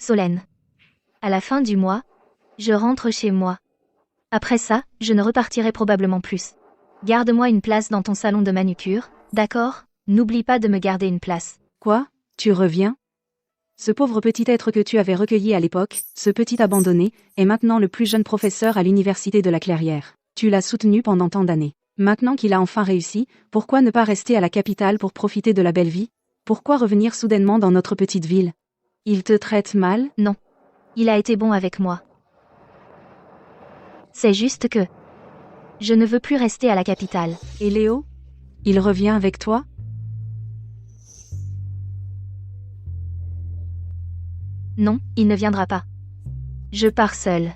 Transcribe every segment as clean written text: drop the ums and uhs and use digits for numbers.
Solène. À la fin du mois, je rentre chez moi. Après ça, je ne repartirai probablement plus. Garde-moi une place dans ton salon de manucure, d'accord? N'oublie pas de me garder une place. Quoi? Tu reviens? Ce pauvre petit être que tu avais recueilli à l'époque, ce petit abandonné, est maintenant le plus jeune professeur à l'université de la Clairière. Tu l'as soutenu pendant tant d'années. Maintenant qu'il a enfin réussi, pourquoi ne pas rester à la capitale pour profiter de la belle vie? Pourquoi revenir soudainement dans notre petite ville? Il te traite mal? Non. Il a été bon avec moi. C'est juste que je ne veux plus rester à la capitale. Et Léo? Il revient avec toi? Non, il ne viendra pas. Je pars seule.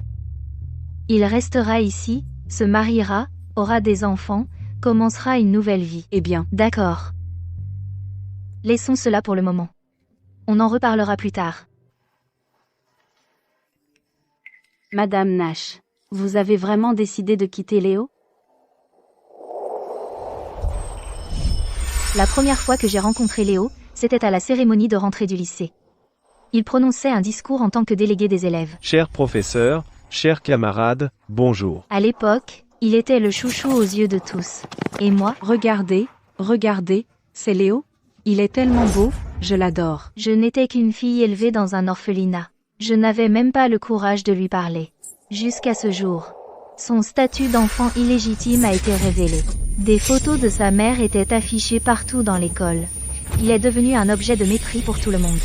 Il restera ici, se mariera, aura des enfants, commencera une nouvelle vie. Eh bien, D'accord. Laissons cela pour le moment. On en reparlera plus tard. Madame Nash, vous avez vraiment décidé de quitter Léo? La première fois que j'ai rencontré Léo, c'était à la cérémonie de rentrée du lycée. Il prononçait un discours en tant que délégué des élèves. Cher professeur, chers camarades, bonjour. À l'époque, il était le chouchou aux yeux de tous. Et moi, Regardez, c'est Léo? Il est tellement beau, je l'adore. je n'étais qu'une fille élevée dans un orphelinat. Je n'avais même pas le courage de lui parler. Jusqu'à ce jour. Son statut d'enfant illégitime a été révélé. Des photos de sa mère étaient affichées partout dans l'école. Il est devenu un objet de mépris pour tout le monde.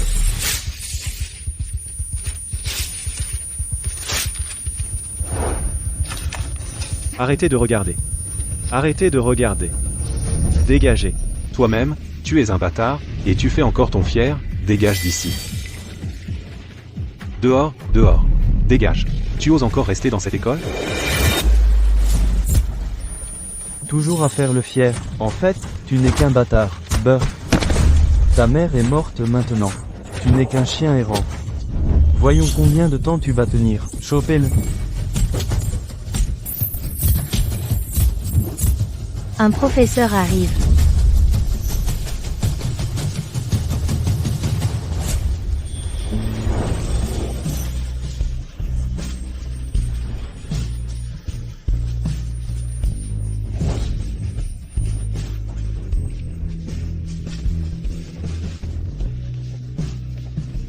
Arrêtez de regarder. Arrêtez de regarder. Dégagez. Toi-même, tu es un bâtard, et tu fais encore ton fier, dégage d'ici. Dehors, dehors. Dégage. Tu oses encore rester dans cette école? Toujours à faire le fier. En fait, tu n'es qu'un bâtard. Beurre. Ta mère est morte maintenant. Tu n'es qu'un chien errant. Voyons combien de temps tu vas tenir. Chopez-le. Un professeur arrive.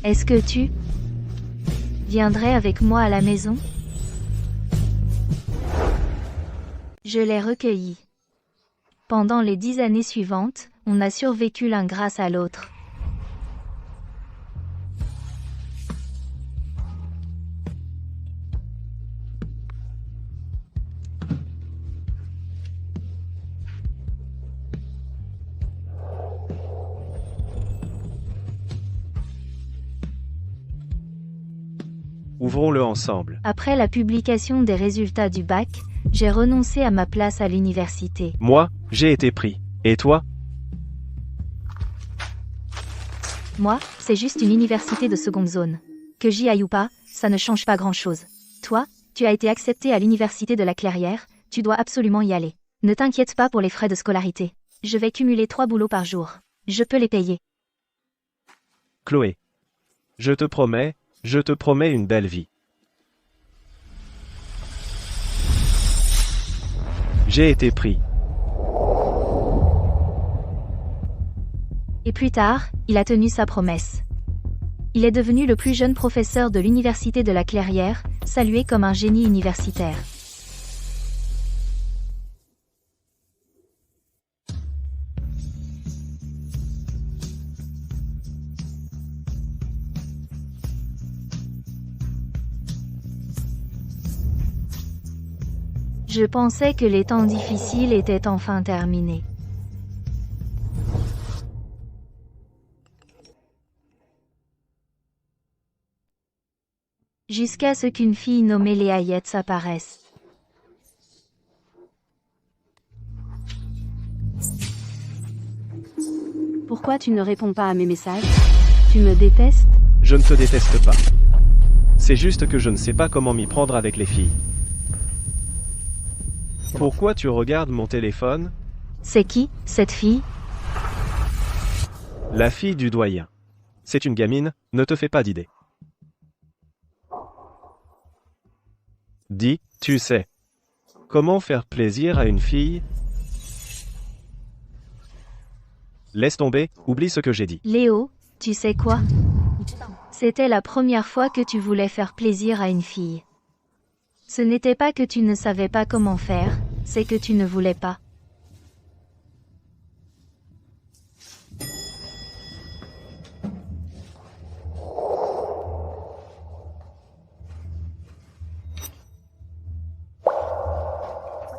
Est-ce que tu viendrais avec moi à la maison? Je l'ai recueilli. Pendant les 10 années suivantes, on a survécu l'un grâce à l'autre. Ouvrons-le ensemble. Après la publication des résultats du bac, j'ai renoncé à ma place à l'université. Moi, j'ai été pris. Et toi? Moi, c'est juste une université de seconde zone. Que j'y aille ou pas, ça ne change pas grand-chose. Toi, tu as été accepté à l'université de la Clairière, tu dois absolument y aller. Ne t'inquiète pas pour les frais de scolarité. Je vais cumuler 3 boulots par jour. Je peux les payer. Chloé. Je te promets une belle vie. J'ai été pris. Et plus tard, il a tenu sa promesse. Il est devenu le plus jeune professeur de l'université de la Clairière, salué comme un génie universitaire. Je pensais que les temps difficiles étaient enfin terminés. Jusqu'à ce qu'une fille nommée Léa Yates apparaisse. Pourquoi tu ne réponds pas à mes messages? Tu me détestes? Je ne te déteste pas. C'est juste que je ne sais pas comment m'y prendre avec les filles. Pourquoi tu regardes mon téléphone? C'est qui, cette fille? La fille du doyen. C'est une gamine, ne te fais pas d'idée. Dis, tu sais. Comment faire plaisir à une fille? Laisse tomber, oublie ce que j'ai dit. Léo, tu sais quoi? C'était la première fois que tu voulais faire plaisir à une fille. Ce n'était pas que tu ne savais pas comment faire, c'est que tu ne voulais pas.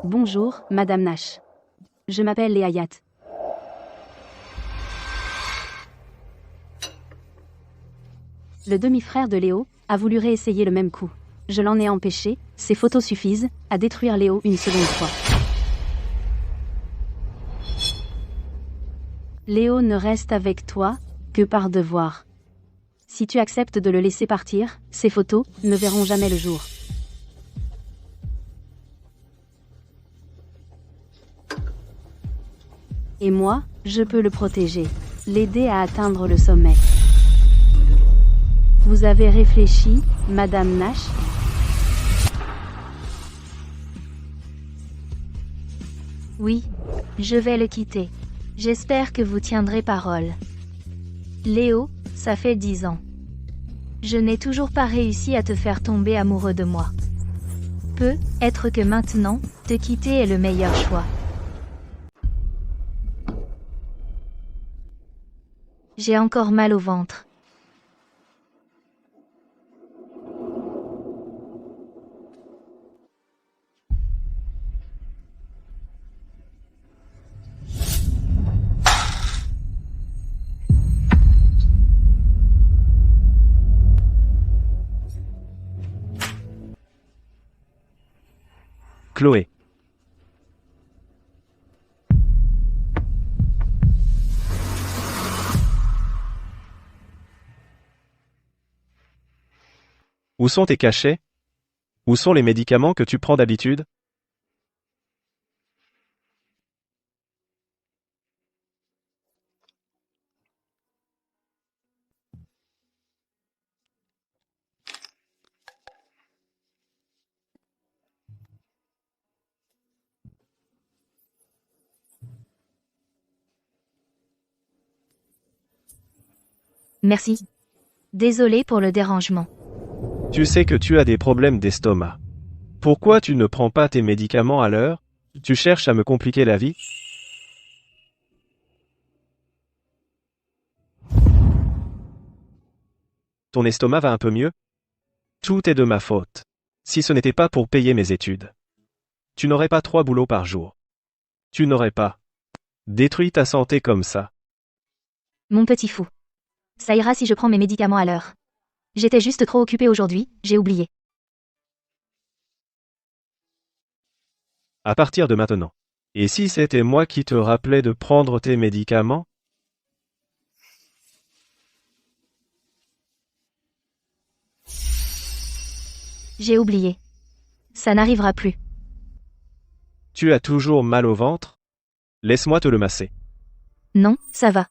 Bonjour, Madame Nash. Je m'appelle Léa Yatt. Le demi-frère de Léo a voulu réessayer le même coup. Je l'en ai empêché, ces photos suffisent à détruire Léo une seconde fois. Léo ne reste avec toi que par devoir. Si tu acceptes de le laisser partir, ces photos ne verront jamais le jour. Et moi, je peux le protéger, l'aider à atteindre le sommet. Vous avez réfléchi, Madame Nash? Oui, je vais le quitter. J'espère que vous tiendrez parole. Léo, ça fait 10 ans. Je n'ai toujours pas réussi à te faire tomber amoureux de moi. Peut-être que maintenant, te quitter est le meilleur choix. J'ai encore mal au ventre. Chloé. Où sont tes cachets? Où sont les médicaments que tu prends d'habitude? Merci. Désolé pour le dérangement. Tu sais que tu as des problèmes d'estomac. Pourquoi tu ne prends pas tes médicaments à l'heure? Tu cherches à me compliquer la vie? Ton estomac va un peu mieux? Tout est de ma faute. Si ce n'était pas pour payer mes études. Tu n'aurais pas 3 boulots par jour. Tu n'aurais pas détruit ta santé comme ça. Mon petit fou. Ça ira si je prends mes médicaments à l'heure. J'étais juste trop occupée aujourd'hui, j'ai oublié. À partir de maintenant. Et si c'était moi qui te rappelais de prendre tes médicaments? J'ai oublié. Ça n'arrivera plus. Tu as toujours mal au ventre? Laisse-moi te le masser. Non, ça va.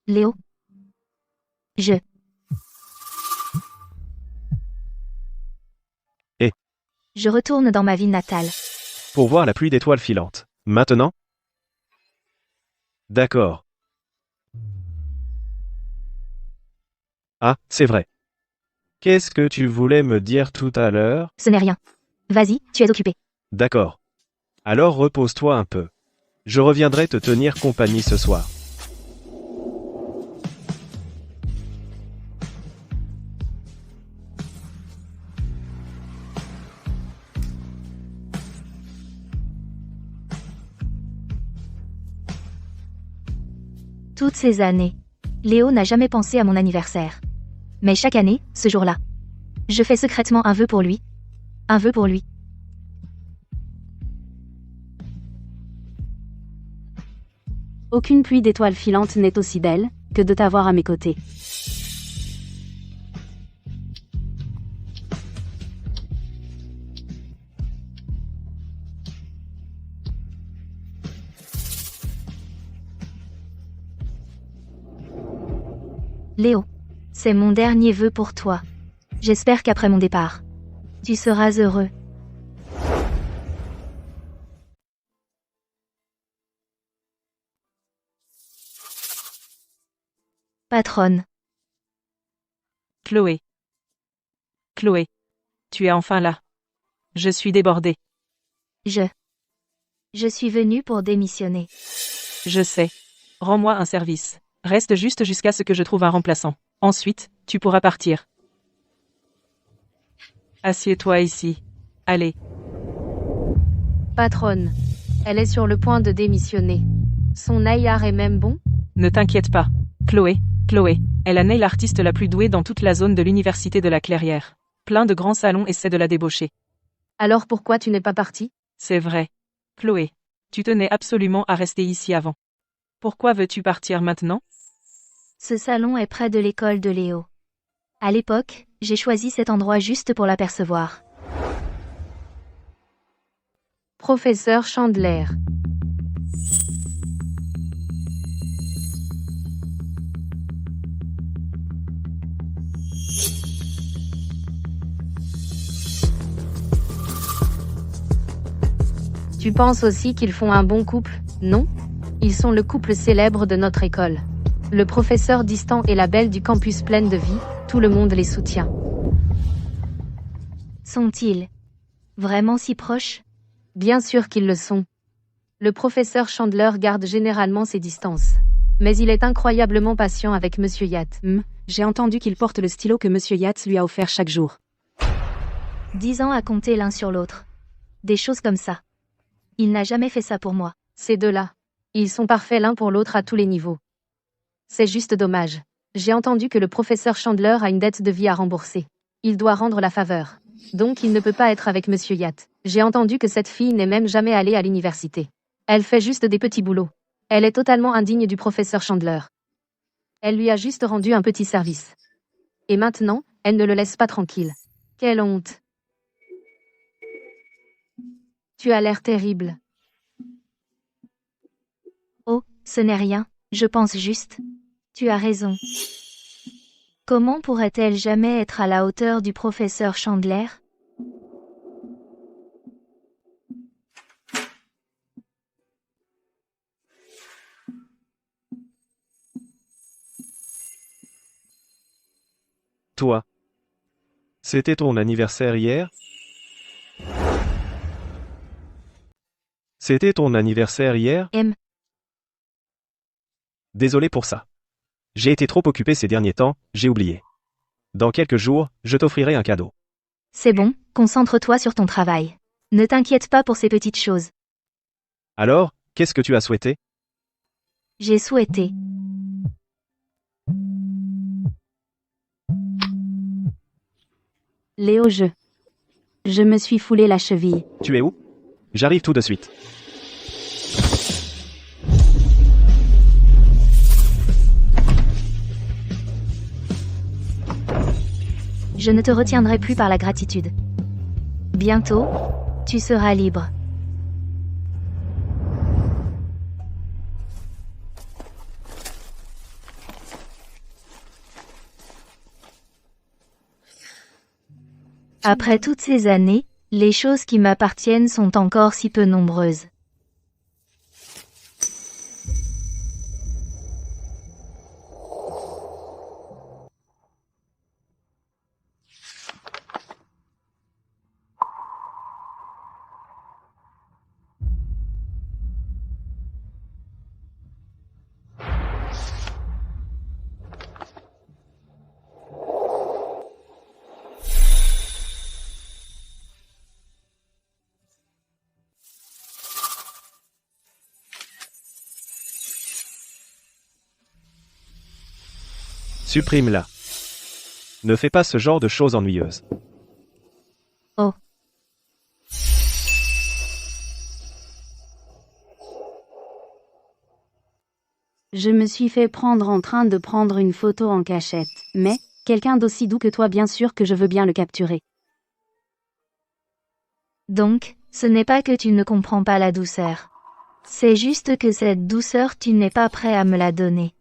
Léo. Je. Et? Je retourne dans ma ville natale. Pour voir la pluie d'étoiles filantes. Maintenant? D'accord. Ah, c'est vrai. Qu'est-ce que tu voulais me dire tout à l'heure? Ce n'est rien. Vas-y, tu es occupé. D'accord. Alors repose-toi un peu. Je reviendrai te tenir compagnie ce soir. Toutes ces années, Léo n'a jamais pensé à mon anniversaire. Mais chaque année, ce jour-là, je fais secrètement un vœu pour lui. Un vœu pour lui. Aucune pluie d'étoiles filantes n'est aussi belle que de t'avoir à mes côtés. Léo, c'est mon dernier vœu pour toi. J'espère qu'après mon départ, tu seras heureux. Patronne. Chloé. Chloé. Tu es enfin là. Je suis débordée. Je suis venue pour démissionner. Je sais. Rends-moi un service. Reste juste jusqu'à ce que je trouve un remplaçant. Ensuite, tu pourras partir. Assieds-toi ici. Allez. Patronne. Elle est sur le point de démissionner. Son nail art est même bon? Ne t'inquiète pas. Chloé, est la nail artiste la plus douée dans toute la zone de l'université de la Clairière. Plein de grands salons essaient de la débaucher. Alors pourquoi tu n'es pas partie? C'est vrai. Chloé, tu tenais absolument à rester ici avant. Pourquoi veux-tu partir maintenant? Ce salon est près de l'école de Léo. À l'époque, j'ai choisi cet endroit juste pour l'apercevoir. Professeur Chandler. Tu penses aussi qu'ils font un bon couple, non? Ils sont le couple célèbre de notre école. Le professeur distant et la belle du campus pleine de vie, tout le monde les soutient. Sont-ils vraiment si proches? Bien sûr qu'ils le sont. Le professeur Chandler garde généralement ses distances. Mais il est incroyablement patient avec Monsieur Yates. J'ai entendu qu'il porte le stylo que Monsieur Yates lui a offert chaque jour. 10 ans à compter l'un sur l'autre. Des choses comme ça. Il n'a jamais fait ça pour moi. Ces deux-là. Ils sont parfaits l'un pour l'autre à tous les niveaux. C'est juste dommage. J'ai entendu que le professeur Chandler a une dette de vie à rembourser. Il doit rendre la faveur. Donc il ne peut pas être avec Monsieur Yates. J'ai entendu que cette fille n'est même jamais allée à l'université. Elle fait juste des petits boulots. Elle est totalement indigne du professeur Chandler. Elle lui a juste rendu un petit service. Et maintenant, elle ne le laisse pas tranquille. Quelle honte. Tu as l'air terrible. Oh, ce n'est rien, je pense juste. Tu as raison. Comment pourrait-elle jamais être à la hauteur du professeur Chandler? Toi. C'était ton anniversaire hier? C'était ton anniversaire hier? Désolé pour ça. J'ai été trop occupé ces derniers temps, j'ai oublié. Dans quelques jours, je t'offrirai un cadeau. C'est bon, concentre-toi sur ton travail. Ne t'inquiète pas pour ces petites choses. Alors, qu'est-ce que tu as souhaité? J'ai souhaité. Léo, je me suis foulé la cheville. Tu es où? J'arrive tout de suite. Je ne te retiendrai plus par la gratitude. Bientôt, tu seras libre. Après toutes ces années, les choses qui m'appartiennent sont encore si peu nombreuses. Supprime-la. Ne fais pas ce genre de choses ennuyeuses. Oh. Je me suis fait prendre en train de prendre une photo en cachette. Mais, quelqu'un d'aussi doux que toi, bien sûr que je veux bien le capturer. Donc, ce n'est pas que tu ne comprends pas la douceur. C'est juste que cette douceur, tu n'es pas prêt à me la donner.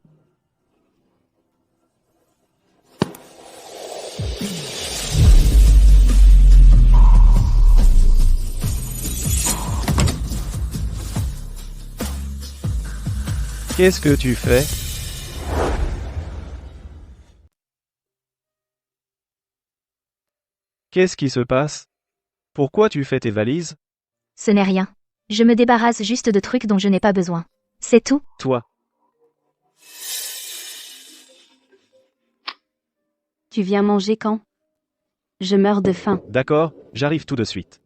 Qu'est-ce que tu fais? Qu'est-ce qui se passe? Pourquoi tu fais tes valises? Ce n'est rien. Je me débarrasse juste de trucs dont je n'ai pas besoin. C'est tout. Toi, Tu viens manger quand? Je meurs de faim. d'accord, j'arrive tout de suite.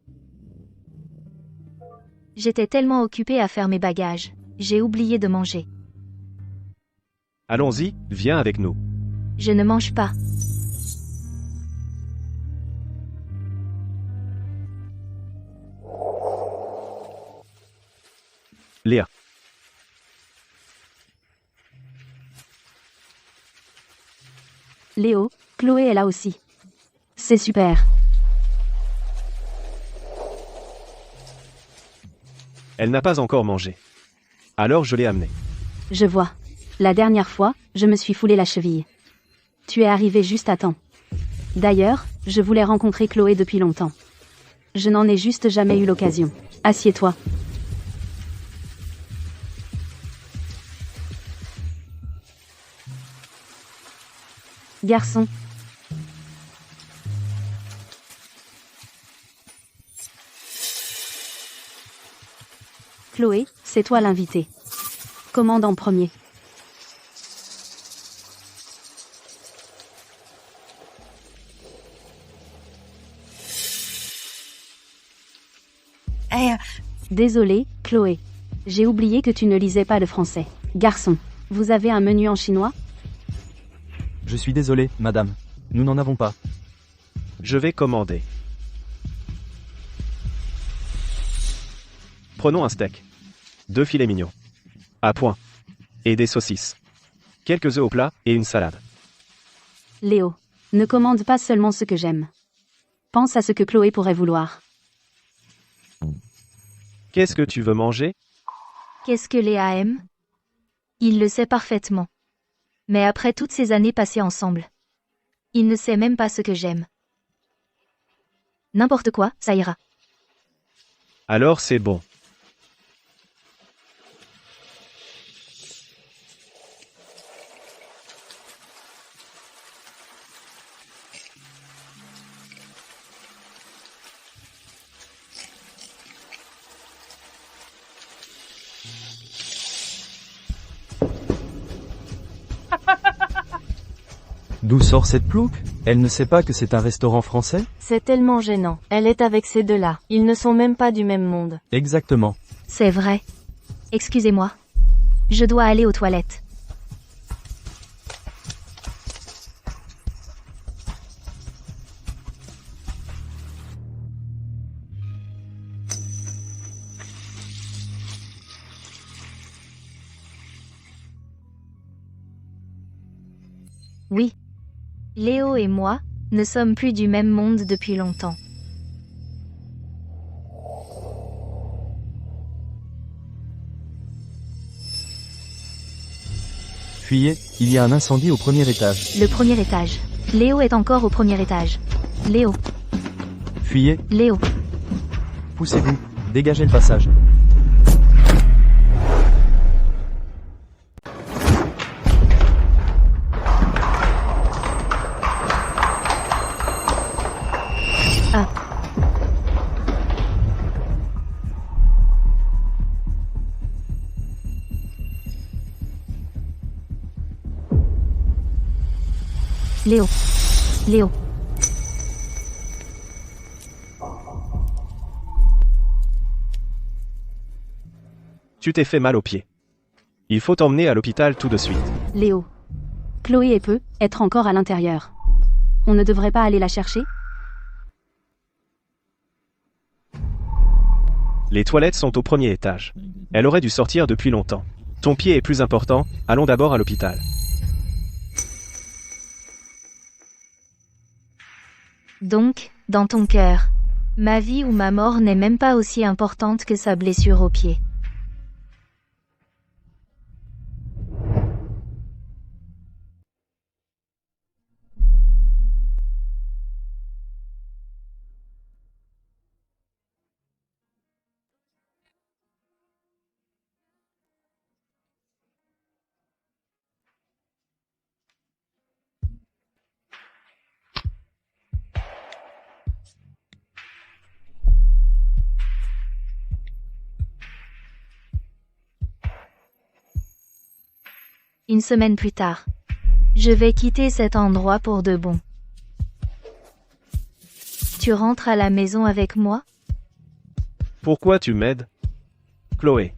J'étais tellement occupée à faire mes bagages. J'ai oublié de manger. Allons-y, viens avec nous. Je ne mange pas. Léa. Léo, Chloé est là aussi. C'est super. Elle n'a pas encore mangé. Alors je l'ai amenée. Je vois. La dernière fois, je me suis foulé la cheville. Tu es arrivé juste à temps. D'ailleurs, je voulais rencontrer Chloé depuis longtemps. Je n'en ai juste jamais eu l'occasion. Assieds-toi. Garçon. Chloé, c'est toi l'invité. Commande en premier. Désolée, Chloé. J'ai oublié que tu ne lisais pas le français. Garçon, vous avez un menu en chinois? Je suis désolé, madame. Nous n'en avons pas. Je vais commander. Prenons un steak. 2 filets mignons. À point. Et des saucisses. Quelques œufs au plat et une salade. Léo, ne commande pas seulement ce que j'aime. Pense à ce que Chloé pourrait vouloir. Qu'est-ce que tu veux manger? Qu'est-ce que Léa aime? Il le sait parfaitement. Mais après toutes ces années passées ensemble, il ne sait même pas ce que j'aime. N'importe quoi, ça ira. Alors c'est bon. D'où sort cette plouc? Elle ne sait pas que c'est un restaurant français? C'est tellement gênant. Elle est avec ces deux-là. Ils ne sont même pas du même monde. Exactement. C'est vrai. Excusez-moi. Je dois aller aux toilettes. Oui. Léo et moi ne sommes plus du même monde depuis longtemps. Fuyez, il y a un incendie au premier étage. Le premier étage. Léo est encore au premier étage. Léo, Fuyez, Léo. poussez-vous, dégagez le passage. Ah. Léo. Léo. Tu t'es fait mal au pied. Il faut t'emmener à l'hôpital tout de suite. Léo. Chloé peut être encore à l'intérieur. On ne devrait pas aller la chercher? Les toilettes sont au premier étage. Elle aurait dû sortir depuis longtemps. Ton pied est plus important, allons d'abord à l'hôpital. Donc, dans ton cœur, ma vie ou ma mort n'est même pas aussi importante que sa blessure au pied. Une semaine plus tard. Je vais quitter cet endroit pour de bon. Tu rentres à la maison avec moi? Pourquoi tu m'aides? Chloé.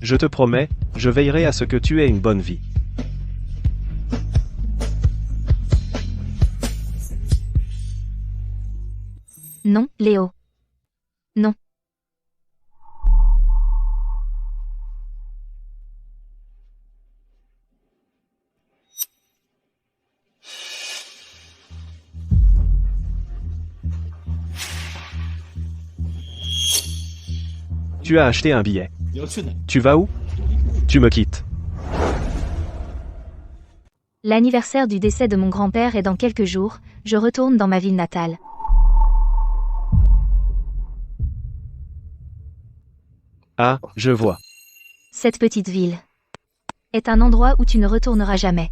Je te promets, je veillerai à ce que tu aies une bonne vie. Non, Léo. Non. Tu as acheté un billet. Tu vas où? Tu me quittes. L'anniversaire du décès de mon grand-père est dans quelques jours, je retourne dans ma ville natale. Ah, je vois. Cette petite ville est un endroit où tu ne retourneras jamais.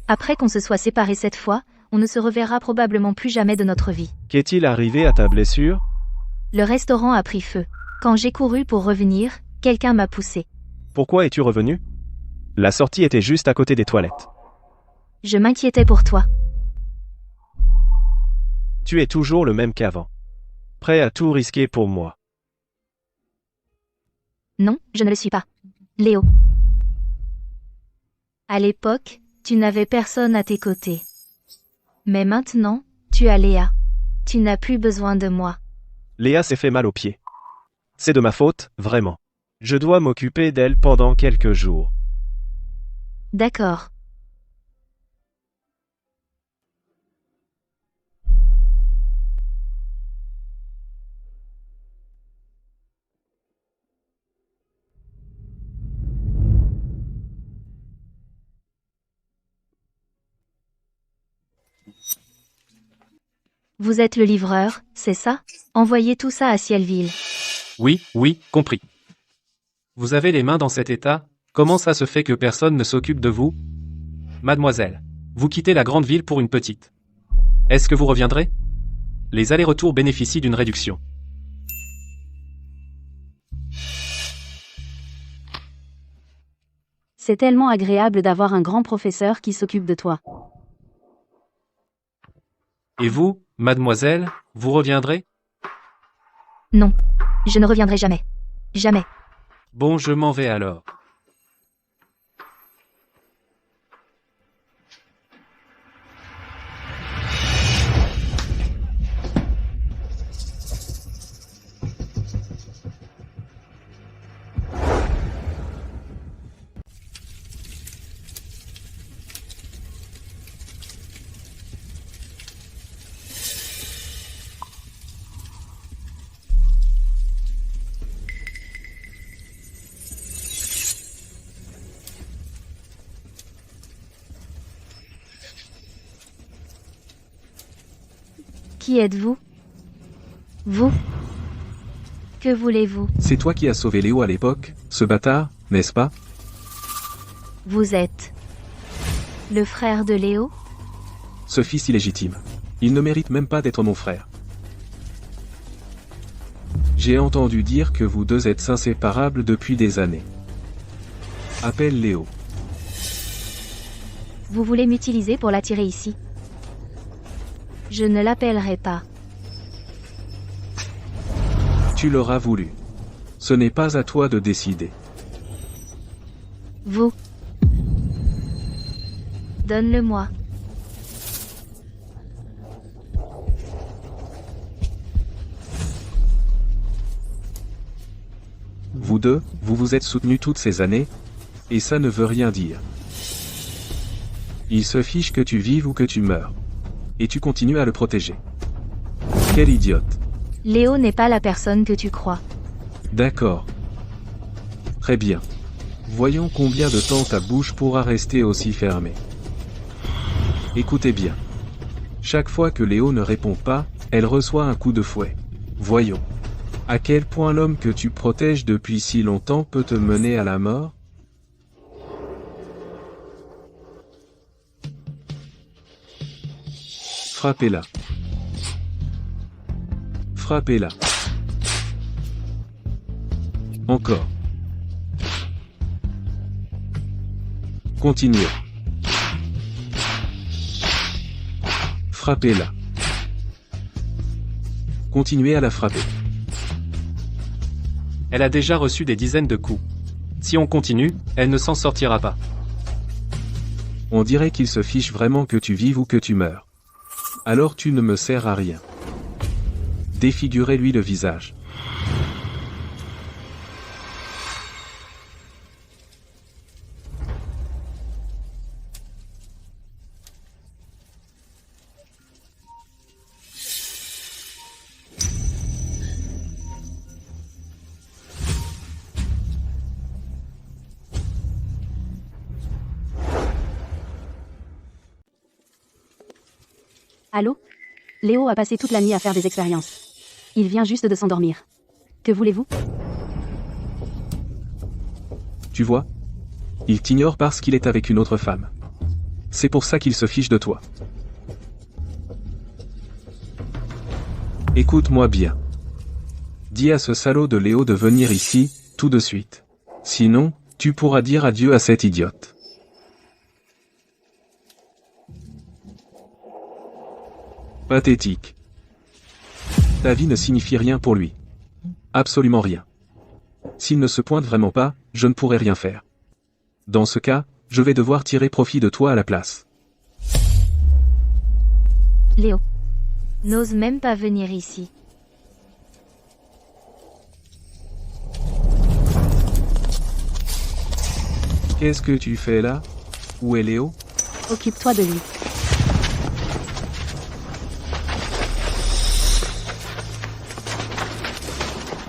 Après qu'on se soit séparés cette fois, on ne se reverra probablement plus jamais de notre vie. Qu'est-il arrivé à ta blessure? Le restaurant a pris feu. Quand j'ai couru pour revenir, quelqu'un m'a poussé. Pourquoi es-tu revenu? La sortie était juste à côté des toilettes. Je m'inquiétais pour toi. Tu es toujours le même qu'avant. Prêt à tout risquer pour moi. Non, je ne le suis pas. Léo. À l'époque, tu n'avais personne à tes côtés. Mais maintenant, tu as Léa. Tu n'as plus besoin de moi. Léa s'est fait mal aux pieds. C'est de ma faute, vraiment. Je dois m'occuper d'elle pendant quelques jours. D'accord. Vous êtes le livreur, c'est ça? Envoyez tout ça à Cielville. Oui, compris. Vous avez les mains dans cet état, comment ça se fait que personne ne s'occupe de vous? Mademoiselle, vous quittez la grande ville pour une petite. Est-ce que vous reviendrez? Les allers-retours bénéficient d'une réduction. C'est tellement agréable d'avoir un grand professeur qui s'occupe de toi. Et vous, mademoiselle, vous reviendrez? Non. Je ne reviendrai jamais. Jamais. Bon, je m'en vais alors. Qui êtes-vous? Vous? Que voulez-vous? C'est toi qui as sauvé Léo à l'époque, ce bâtard, n'est-ce pas? Vous êtes le frère de Léo? Ce fils illégitime. Il ne mérite même pas d'être mon frère. J'ai entendu dire que vous deux êtes inséparables depuis des années. Appelle Léo. Vous voulez m'utiliser pour l'attirer ici? Je ne l'appellerai pas. Tu l'auras voulu. Ce n'est pas à toi de décider. Vous. Donne-le-moi. Vous deux, vous vous êtes soutenus toutes ces années, et ça ne veut rien dire. Il se fiche que tu vives ou que tu meurs. Et tu continues à le protéger. Quel idiote. Léo n'est pas la personne que tu crois. D'accord. Très bien. Voyons combien de temps ta bouche pourra rester aussi fermée. Écoutez bien. Chaque fois que Léo ne répond pas, elle reçoit un coup de fouet. Voyons. À quel point l'homme que tu protèges depuis si longtemps peut te mener à la mort? Frappez-la. Frappez-la. Encore. Continuez. Frappez-la. Continuez à la frapper. Elle a déjà reçu des dizaines de coups. Si on continue, elle ne s'en sortira pas. On dirait qu'il se fiche vraiment que tu vives ou que tu meurs. Alors tu ne me sers à rien. Défigurez-lui le visage. Allô? Léo a passé toute la nuit à faire des expériences. Il vient juste de s'endormir. Que voulez-vous? Tu vois? Il t'ignore parce qu'il est avec une autre femme. C'est pour ça qu'il se fiche de toi. Écoute-moi bien. Dis à ce salaud de Léo de venir ici, tout de suite. Sinon, tu pourras dire adieu à cette idiote. Pathétique. Ta vie ne signifie rien pour lui. Absolument rien. S'il ne se pointe vraiment pas, je ne pourrai rien faire. Dans ce cas, je vais devoir tirer profit de toi à la place. Léo n'ose même pas venir ici. Qu'est-ce que tu fais là? Où est Léo? Occupe-toi de lui.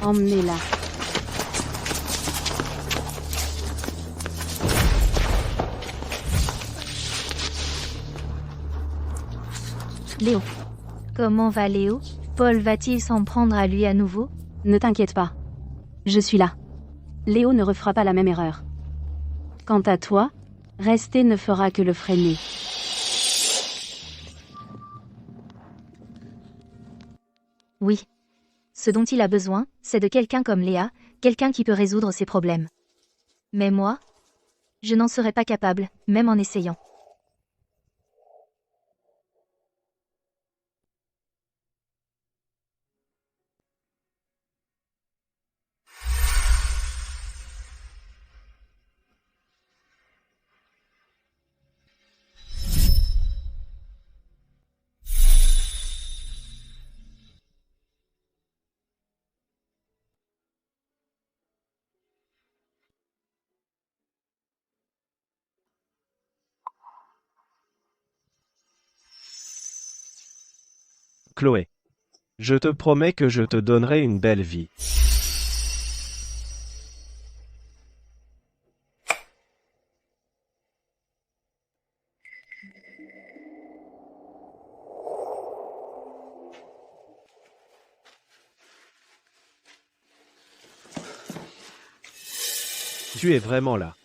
Emmenez-la. Léo. Comment va Léo? Paul va-t-il s'en prendre à lui à nouveau? Ne t'inquiète pas. Je suis là. Léo ne refera pas la même erreur. Quant à toi, rester ne fera que le freiner. Oui. Ce dont il a besoin, c'est de quelqu'un comme Léa, quelqu'un qui peut résoudre ses problèmes. Mais moi, je n'en serais pas capable, même en essayant. Chloé. Je te promets que je te donnerai une belle vie. Tu es vraiment là.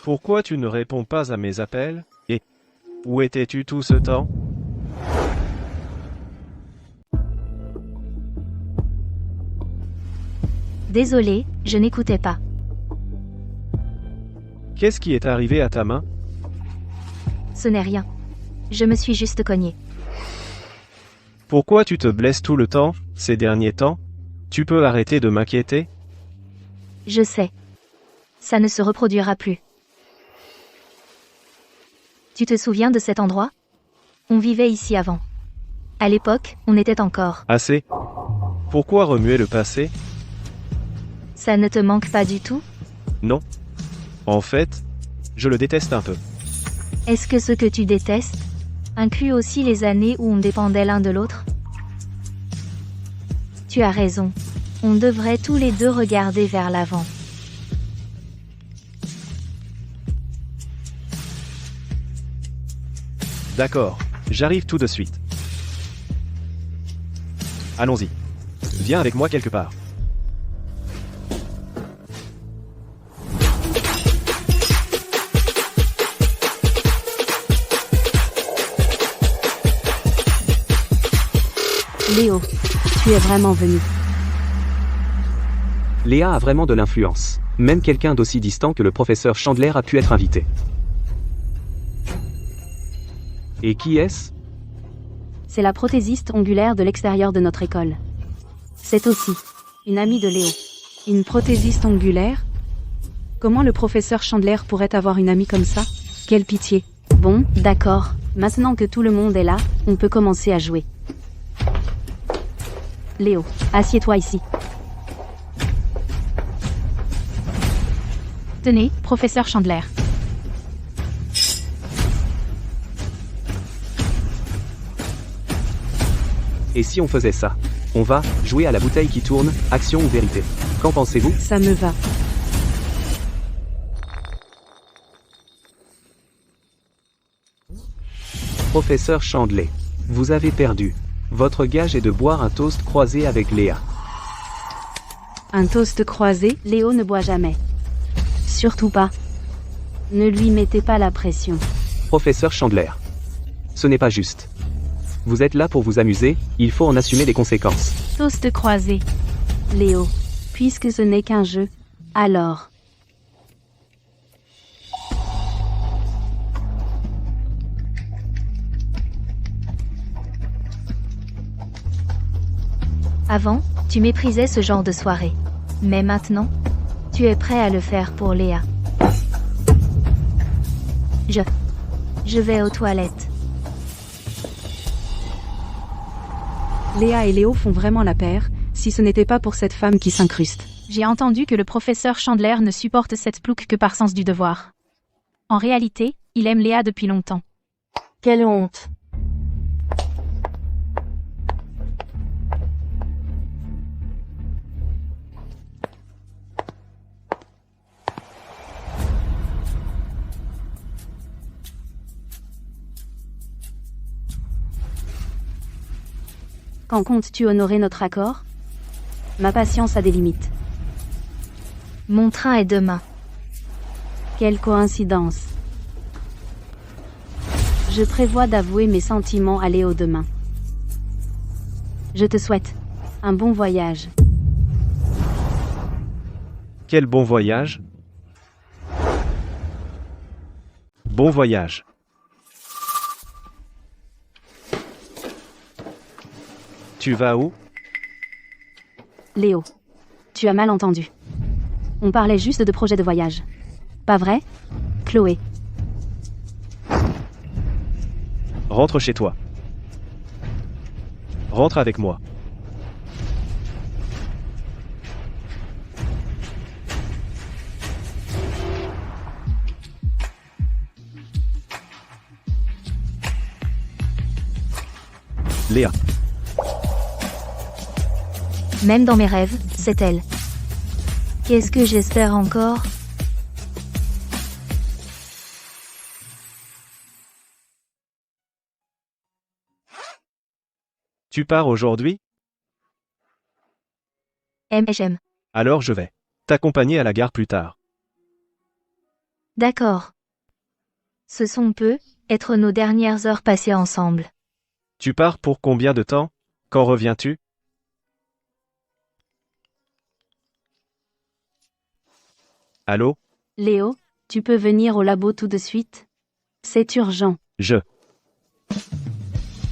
Pourquoi tu ne réponds pas à mes appels? Et où étais-tu tout ce temps? Désolé, je n'écoutais pas. Qu'est-ce qui est arrivé à ta main? Ce n'est rien. Je me suis juste cognée. Pourquoi tu te blesses tout le temps, ces derniers temps? Tu peux arrêter de m'inquiéter? Je sais. Ça ne se reproduira plus. Tu te souviens de cet endroit? On vivait ici avant. À l'époque, on était encore. Assez. Pourquoi remuer le passé? Ça ne te manque pas du tout? Non. En fait, je le déteste un peu. Est-ce que ce que tu détestes inclut aussi les années où on dépendait l'un de l'autre? Tu as raison. On devrait tous les deux regarder vers l'avant. D'accord, j'arrive tout de suite. Allons-y. Viens avec moi quelque part. Léo, tu es vraiment venu. Léa a vraiment de l'influence. Même quelqu'un d'aussi distant que le professeur Chandler a pu être invité. Et qui est-ce? C'est la prothésiste ongulaire de l'extérieur de notre école. C'est aussi une amie de Léo. Une prothésiste ongulaire? Comment le professeur Chandler pourrait avoir une amie comme ça? Quelle pitié. Bon, d'accord. Maintenant que tout le monde est là, on peut commencer à jouer. Léo, assieds-toi ici. Tenez, professeur Chandler. Et si on faisait ça? On va jouer à la bouteille qui tourne, action ou vérité. Qu'en pensez-vous? Ça me va. Professeur Chandler, vous avez perdu. Votre gage est de boire un toast croisé avec Léa. Un toast croisé, Léo ne boit jamais. Surtout pas. Ne lui mettez pas la pression. Professeur Chandler. Ce n'est pas juste. Vous êtes là pour vous amuser, il faut en assumer les conséquences. Toast croisé. Léo, puisque ce n'est qu'un jeu, alors... Avant, tu méprisais ce genre de soirée. Mais maintenant, tu es prêt à le faire pour Léa. Je vais aux toilettes. Léa et Léo font vraiment la paire, si ce n'était pas pour cette femme qui s'incruste. J'ai entendu que le professeur Chandler ne supporte cette plouque que par sens du devoir. En réalité, il aime Léa depuis longtemps. Quelle honte. Quand comptes-tu honorer notre accord? Ma patience a des limites. Mon train est demain. Quelle coïncidence. Je prévois d'avouer mes sentiments à Léo demain. Je te souhaite un bon voyage. Quel bon voyage? Bon voyage. Tu vas où? Léo, tu as mal entendu. On parlait juste de projet de voyage. Pas vrai, Chloé? Rentre chez toi. Rentre avec moi. Léa. Même dans mes rêves, c'est elle. Qu'est-ce que j'espère encore? Tu pars aujourd'hui? J'aime. Alors je vais t'accompagner à la gare plus tard. D'accord. Ce sont peut-être nos dernières heures passées ensemble. Tu pars pour combien de temps? Quand reviens-tu? Allô? Léo, tu peux venir au labo tout de suite? C'est urgent.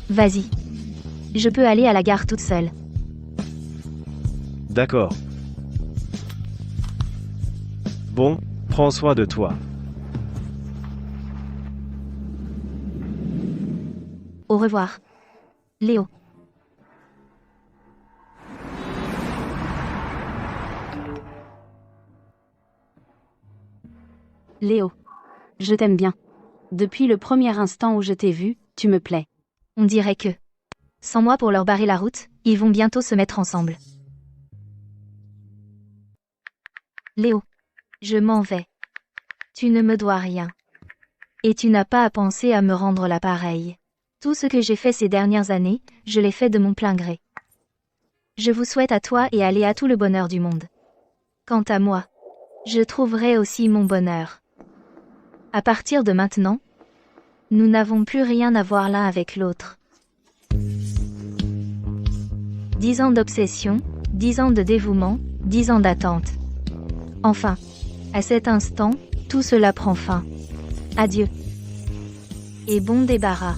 Vas-y. Je peux aller à la gare toute seule. D'accord. Bon, prends soin de toi. Au revoir. Léo. Léo, je t'aime bien. Depuis le premier instant où je t'ai vu, tu me plais. On dirait que, sans moi pour leur barrer la route, ils vont bientôt se mettre ensemble. Léo, je m'en vais. Tu ne me dois rien. Et tu n'as pas à penser à me rendre l'appareil. Tout ce que j'ai fait ces dernières années, je l'ai fait de mon plein gré. Je vous souhaite à toi et à Léa tout le bonheur du monde. Quant à moi, je trouverai aussi mon bonheur. À partir de maintenant, nous n'avons plus rien à voir l'un avec l'autre. 10 ans d'obsession, 10 ans de dévouement, 10 ans d'attente. Enfin, à cet instant, tout cela prend fin. Adieu. Et bon débarras.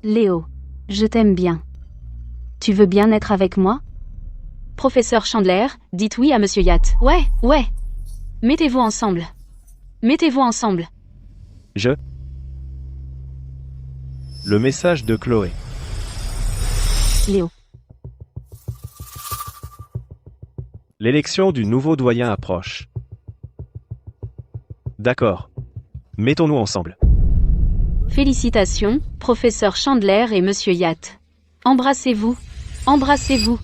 Léo, je t'aime bien. Tu veux bien être avec moi? Professeur Chandler, dites oui à Monsieur Yatt. Ouais. Mettez-vous ensemble. Mettez-vous ensemble. Le message de Chloé. Léo, L'élection du nouveau doyen approche. D'accord. Mettons-nous ensemble. Félicitations, Professeur Chandler et Monsieur Yatt. Embrassez-vous. Embrassez-vous.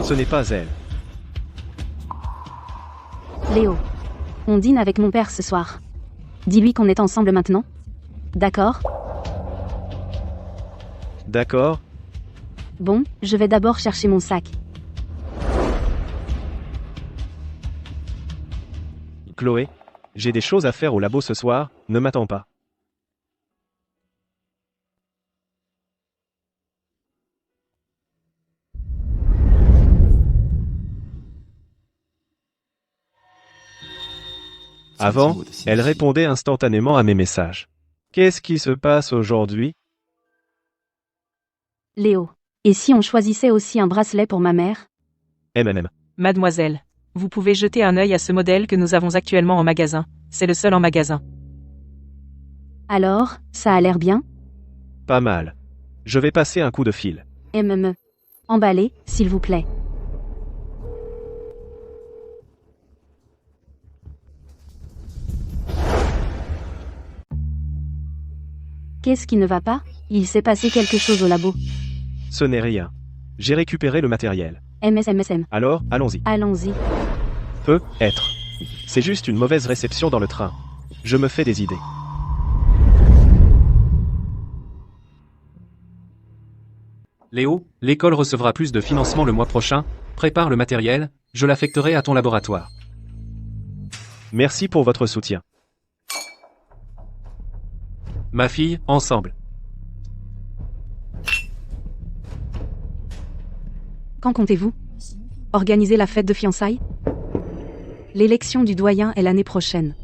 Ce n'est pas elle. Léo, on dîne avec mon père ce soir. Dis-lui qu'on est ensemble maintenant. D'accord? D'accord. Bon, je vais d'abord chercher mon sac. Chloé, j'ai des choses à faire au labo ce soir, ne m'attends pas. Avant, elle répondait instantanément à mes messages. Qu'est-ce qui se passe aujourd'hui? Léo, et si on choisissait aussi un bracelet pour ma mère? MMM. Mademoiselle, vous pouvez jeter un œil à ce modèle que nous avons actuellement en magasin. C'est le seul en magasin. Alors, ça a l'air bien? Pas mal. Je vais passer un coup de fil. Emballez, s'il vous plaît. Qu'est-ce qui ne va pas? Il s'est passé quelque chose au labo. Ce n'est rien. J'ai récupéré le matériel. MSM. Alors, allons-y. Allons-y. Peut être. C'est juste une mauvaise réception dans le train. Je me fais des idées. Léo, l'école recevra plus de financement le mois prochain. Prépare le matériel, je l'affecterai à ton laboratoire. Merci pour votre soutien. Ma fille, ensemble. Quand comptez-vous organiser la fête de fiançailles? L'élection du doyen est l'année prochaine.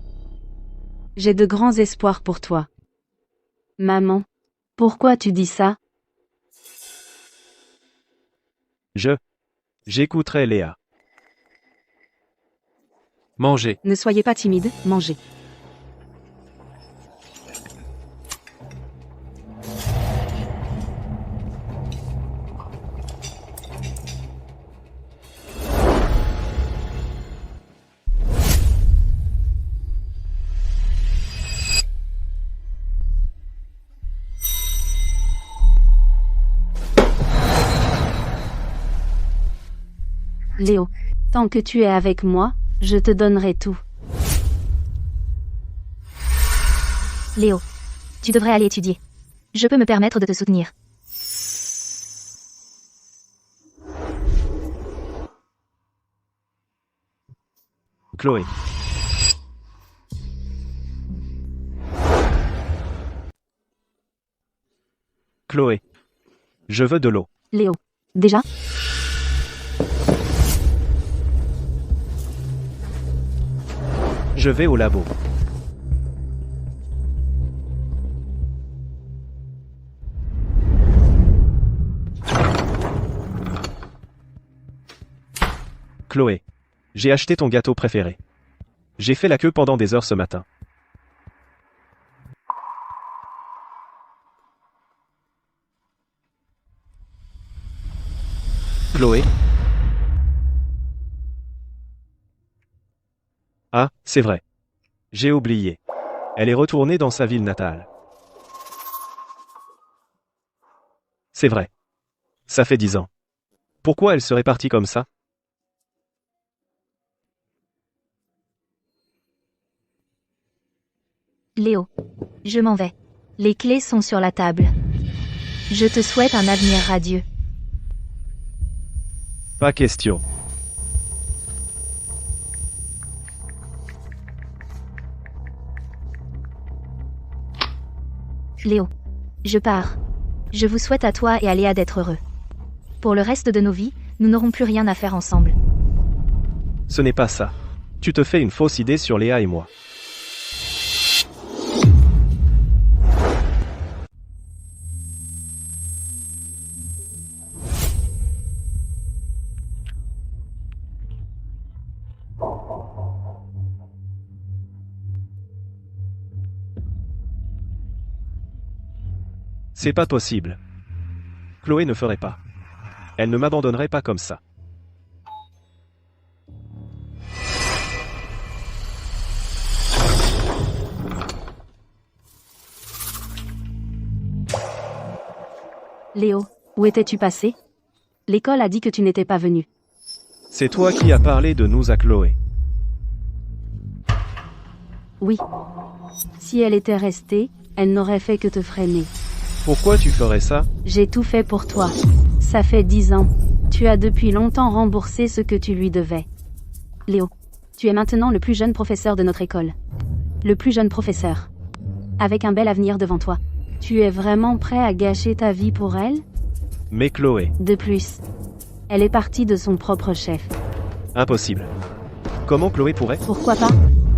J'ai de grands espoirs pour toi. Maman, pourquoi tu dis ça? J'écouterai Léa. Mangez. Ne soyez pas timide, mangez. Léo, tant que tu es avec moi, je te donnerai tout. Léo, tu devrais aller étudier. Je peux me permettre de te soutenir. Chloé. Chloé. Je veux de l'eau. Léo, déjà? Je vais au labo. Chloé. J'ai acheté ton gâteau préféré. J'ai fait la queue pendant des heures ce matin. Chloé. Ah, c'est vrai. J'ai oublié. Elle est retournée dans sa ville natale. C'est vrai. Ça fait 10 ans. Pourquoi elle serait partie comme ça? Léo, je m'en vais. Les clés sont sur la table. Je te souhaite un avenir radieux. Pas question. Léo, je pars. Je vous souhaite à toi et à Léa d'être heureux. Pour le reste de nos vies, nous n'aurons plus rien à faire ensemble. Ce n'est pas ça. Tu te fais une fausse idée sur Léa et moi. C'est pas possible. Chloé ne ferait pas. Elle ne m'abandonnerait pas comme ça. Léo, où étais-tu passé? L'école a dit que tu n'étais pas venu. C'est toi qui as parlé de nous à Chloé. Oui. Si elle était restée, elle n'aurait fait que te freiner. Pourquoi tu ferais ça? J'ai tout fait pour toi. Ça fait 10 ans. Tu as depuis longtemps remboursé ce que tu lui devais. Léo, tu es maintenant le plus jeune professeur de notre école. Le plus jeune professeur. Avec un bel avenir devant toi. Tu es vraiment prêt à gâcher ta vie pour elle? Mais Chloé. De plus, elle est partie de son propre chef. Impossible. Comment Chloé pourrait? Pourquoi pas?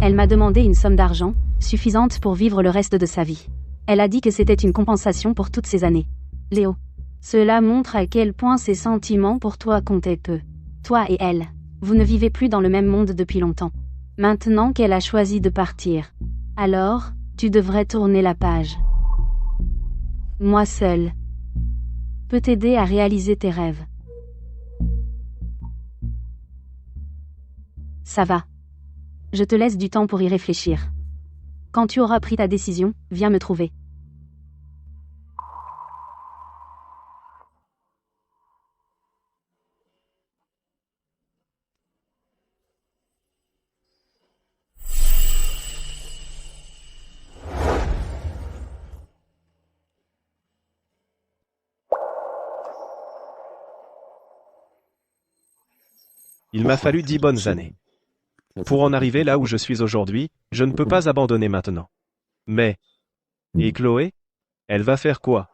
Elle m'a demandé une somme d'argent, suffisante pour vivre le reste de sa vie. Elle a dit que c'était une compensation pour toutes ces années. Léo, cela montre à quel point ses sentiments pour toi comptaient peu. Toi et elle, vous ne vivez plus dans le même monde depuis longtemps. Maintenant qu'elle a choisi de partir, alors, tu devrais tourner la page. Moi seul peux t'aider à réaliser tes rêves. Ça va. Je te laisse du temps pour y réfléchir. Quand tu auras pris ta décision, viens me trouver. Il m'a fallu 10 bonnes années. Pour en arriver là où je suis aujourd'hui, je ne peux pas abandonner maintenant. Mais... Et Chloé? Elle va faire quoi?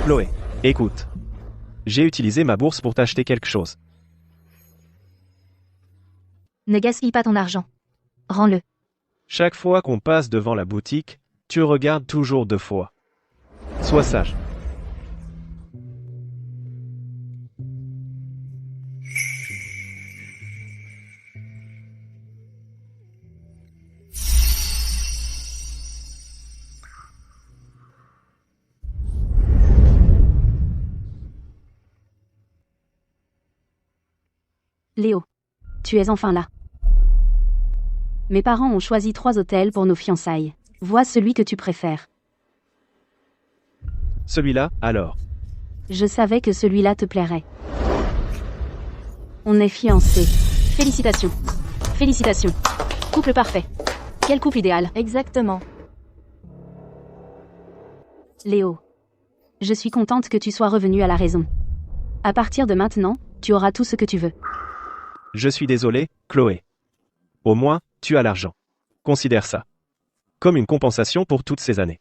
Chloé, écoute. J'ai utilisé ma bourse pour t'acheter quelque chose. Ne gaspille pas ton argent. Rends-le. Chaque fois qu'on passe devant la boutique, tu regardes toujours 2 fois. Sois sage. Léo, tu es enfin là. Mes parents ont choisi 3 hôtels pour nos fiançailles. Vois celui que tu préfères. Celui-là, alors. Je savais que celui-là te plairait. On est fiancés. Félicitations. Félicitations. Couple parfait. Quel couple idéal. Exactement. Léo, je suis contente que tu sois revenu à la raison. À partir de maintenant, tu auras tout ce que tu veux. Je suis désolé, Chloé. Au moins, tu as l'argent. Considère ça comme une compensation pour toutes ces années.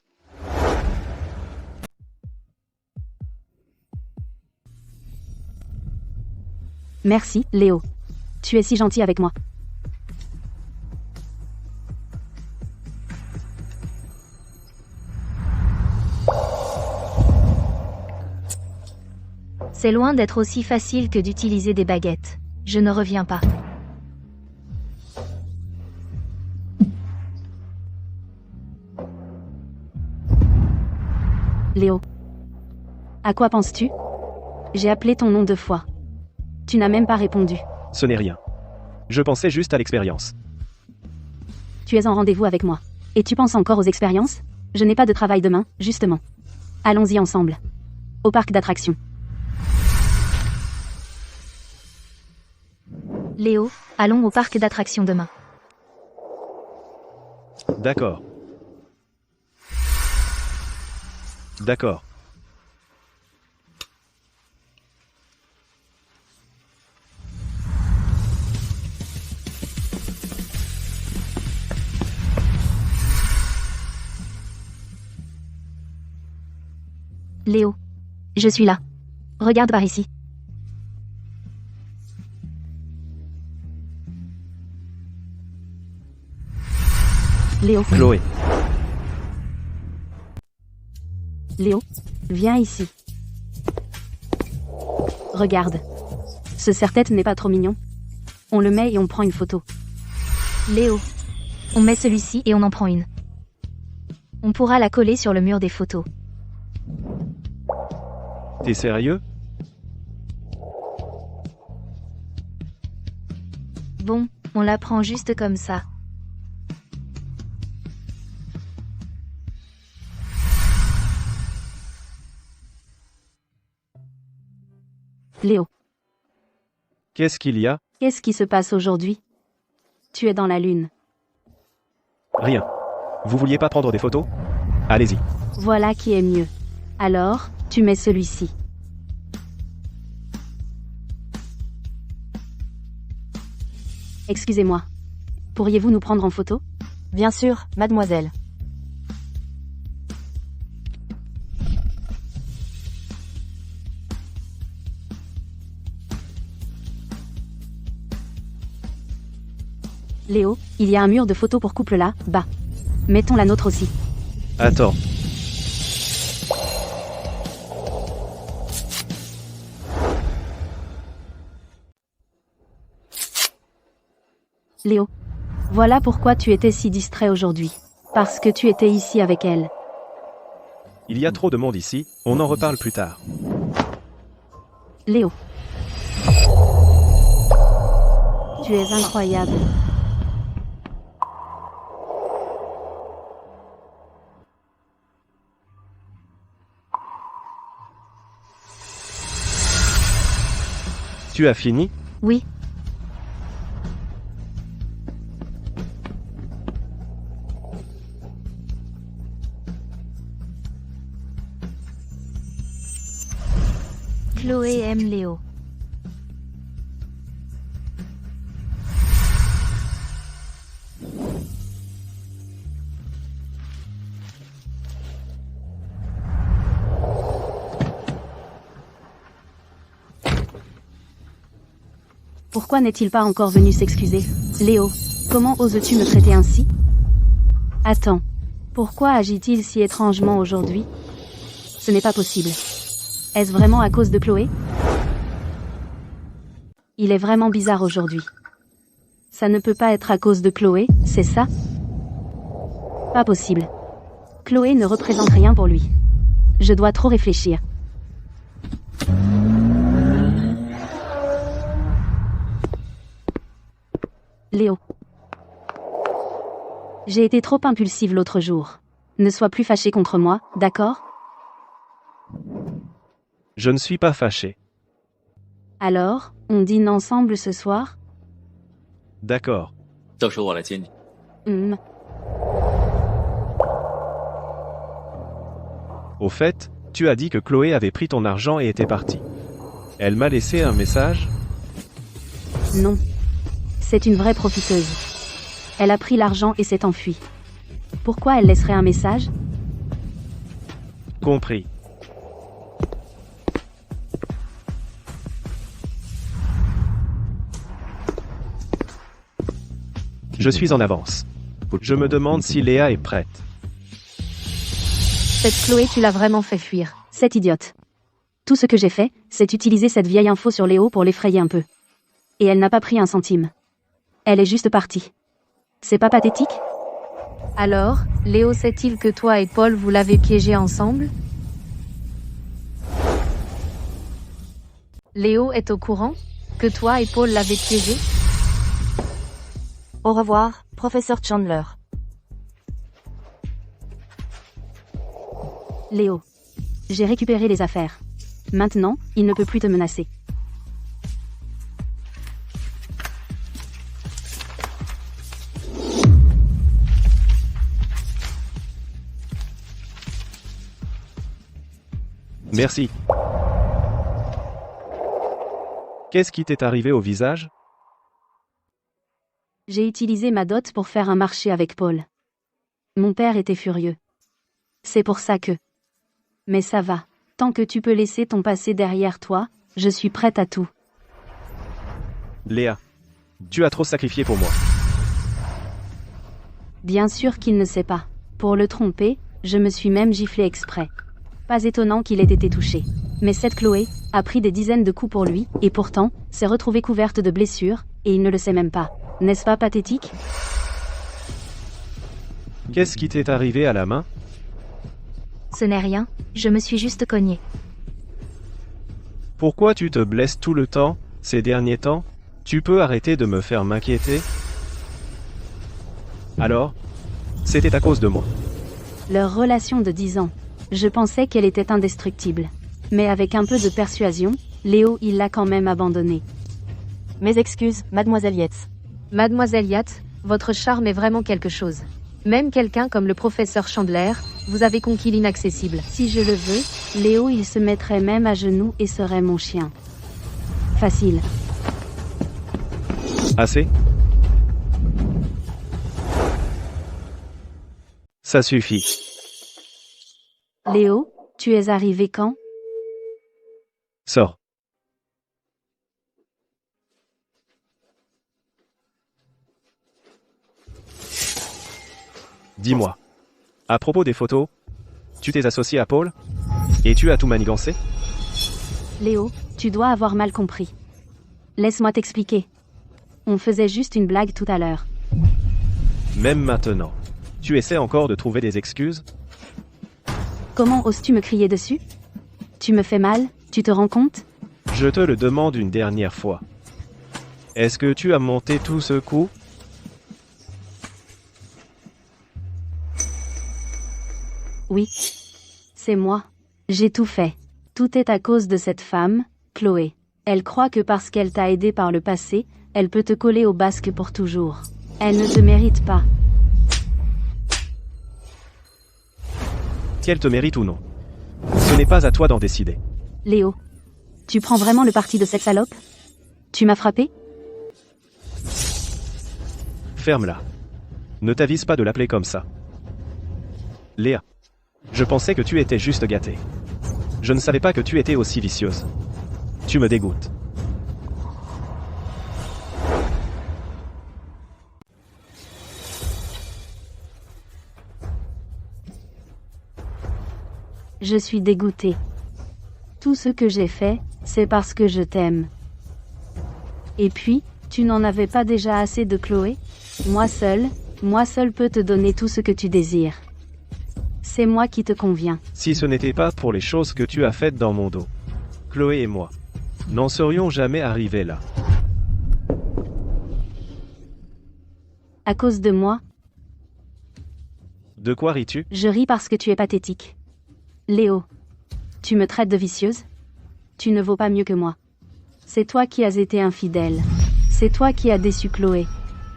Merci, Léo. Tu es si gentil avec moi. C'est loin d'être aussi facile que d'utiliser des baguettes. Je ne reviens pas. Léo. À quoi penses-tu? J'ai appelé ton nom 2 fois. Tu n'as même pas répondu. Ce n'est rien. Je pensais juste à l'expérience. Tu es en rendez-vous avec moi. Et tu penses encore aux expériences? Je n'ai pas de travail demain, justement. Allons-y ensemble. Au parc d'attractions. Léo, allons au parc d'attractions demain. D'accord. D'accord. Léo. Je suis là. Regarde par ici. Léo. Chloé. Léo, viens ici. Regarde. Ce serre-tête n'est pas trop mignon. On le met et on prend une photo. Léo. On met celui-ci et on en prend une. On pourra la coller sur le mur des photos. T'es sérieux? Bon, on la prend juste comme ça. Léo, Qu'est-ce qu'il y a? qu'est-ce qui se passe aujourd'hui? Tu es dans la lune. Rien. Vous vouliez pas prendre des photos? Allez-y. Voilà qui est mieux. Alors, tu mets celui-ci. Excusez-moi. Pourriez-vous nous prendre en photo? Bien sûr, mademoiselle. Léo, il y a un mur de photos pour couple là, bas. Mettons la nôtre aussi. Attends. Léo, voilà pourquoi tu étais si distrait aujourd'hui. Parce que tu étais ici avec elle. Il y a trop de monde ici, on en reparle plus tard. Léo. Tu es incroyable. Tu as fini? Oui. Chloé aime Léo. Pourquoi n'est-il pas encore venu s'excuser? Léo, comment oses-tu me traiter ainsi? Attends. Pourquoi agit-il si étrangement aujourd'hui? Ce n'est pas possible. Est-ce vraiment à cause de Chloé? Il est vraiment bizarre aujourd'hui. Ça ne peut pas être à cause de Chloé, c'est ça? Pas possible. Chloé ne représente rien pour lui. Je dois trop réfléchir. Léo. J'ai été trop impulsive l'autre jour. Ne sois plus fâché contre moi, d'accord? Je ne suis pas fâché. Alors, on dîne ensemble ce soir? D'accord. Au fait, tu as dit que Chloé avait pris ton argent et était partie. Elle m'a laissé un message? Non. C'est une vraie profiteuse. Elle a pris l'argent et s'est enfuie. Pourquoi elle laisserait un message? Compris. Je suis en avance. Je me demande si Léa est prête. Cette Chloé, tu l'as vraiment fait fuir. Cette idiote. Tout ce que j'ai fait, c'est utiliser cette vieille info sur Léo pour l'effrayer un peu. Et elle n'a pas pris un centime. Elle est juste partie. C'est pas pathétique? Alors, Léo sait-il que toi et Paul vous l'avez piégé ensemble? Léo est au courant que toi et Paul l'avez piégé? Au revoir, professeur Chandler. Léo. J'ai récupéré les affaires. Maintenant, il ne peut plus te menacer. Merci. Qu'est-ce qui t'est arrivé au visage? J'ai utilisé ma dot pour faire un marché avec Paul. Mon père était furieux. C'est pour ça que... Mais ça va. Tant que tu peux laisser ton passé derrière toi, je suis prête à tout. Léa, tu as trop sacrifié pour moi. Bien sûr qu'il ne sait pas. Pour le tromper, je me suis même giflé exprès. Pas étonnant qu'il ait été touché. Mais cette Chloé a pris des dizaines de coups pour lui, et pourtant, s'est retrouvée couverte de blessures, et il ne le sait même pas. N'est-ce pas pathétique? Qu'est-ce qui t'est arrivé à la main? Ce n'est rien, je me suis juste cognée. Pourquoi tu te blesses tout le temps, ces derniers temps? Tu peux arrêter de me faire m'inquiéter? Alors? C'était à cause de moi. Leur relation de 10 ans. Je pensais qu'elle était indestructible. Mais avec un peu de persuasion, Léo il l'a quand même abandonnée. Mes excuses, mademoiselle Yates. Mademoiselle Yates, votre charme est vraiment quelque chose. Même quelqu'un comme le professeur Chandler, vous avez conquis l'inaccessible. Si je le veux, Léo il se mettrait même à genoux et serait mon chien. Facile. Assez? Ça suffit. Léo, tu es arrivé quand? Sors. Dis-moi. À propos des photos, tu t'es associé à Paul? Et tu as tout manigancé? Léo, tu dois avoir mal compris. Laisse-moi t'expliquer. On faisait juste une blague tout à l'heure. Même maintenant, tu essaies encore de trouver des excuses? Comment oses-tu me crier dessus? Tu me fais mal, tu te rends compte? Je te le demande une dernière fois. Est-ce que tu as monté tout ce coup? Oui. C'est moi. J'ai tout fait. Tout est à cause de cette femme, Chloé. Elle croit que parce qu'elle t'a aidé par le passé, elle peut te coller au basque pour toujours. Elle ne te mérite pas. Qu'elle te mérite ou non. Ce n'est pas à toi d'en décider. Léo. Tu prends vraiment le parti de cette salope? Tu m'as frappé? Ferme-la. Ne t'avise pas de l'appeler comme ça. Léa. Je pensais que tu étais juste gâtée. Je ne savais pas que tu étais aussi vicieuse. Tu me dégoûtes. Je suis dégoûtée. Tout ce que j'ai fait, c'est parce que je t'aime. Et puis, tu n'en avais pas déjà assez de Chloé? Moi seul peux te donner tout ce que tu désires. C'est moi qui te conviens. Si ce n'était pas pour les choses que tu as faites dans mon dos, Chloé et moi n'en serions jamais arrivés là. À cause de moi? De quoi ris-tu? Je ris parce que tu es pathétique. Léo, tu me traites de vicieuse? Tu ne vaux pas mieux que moi. C'est toi qui as été infidèle. C'est toi qui as déçu Chloé.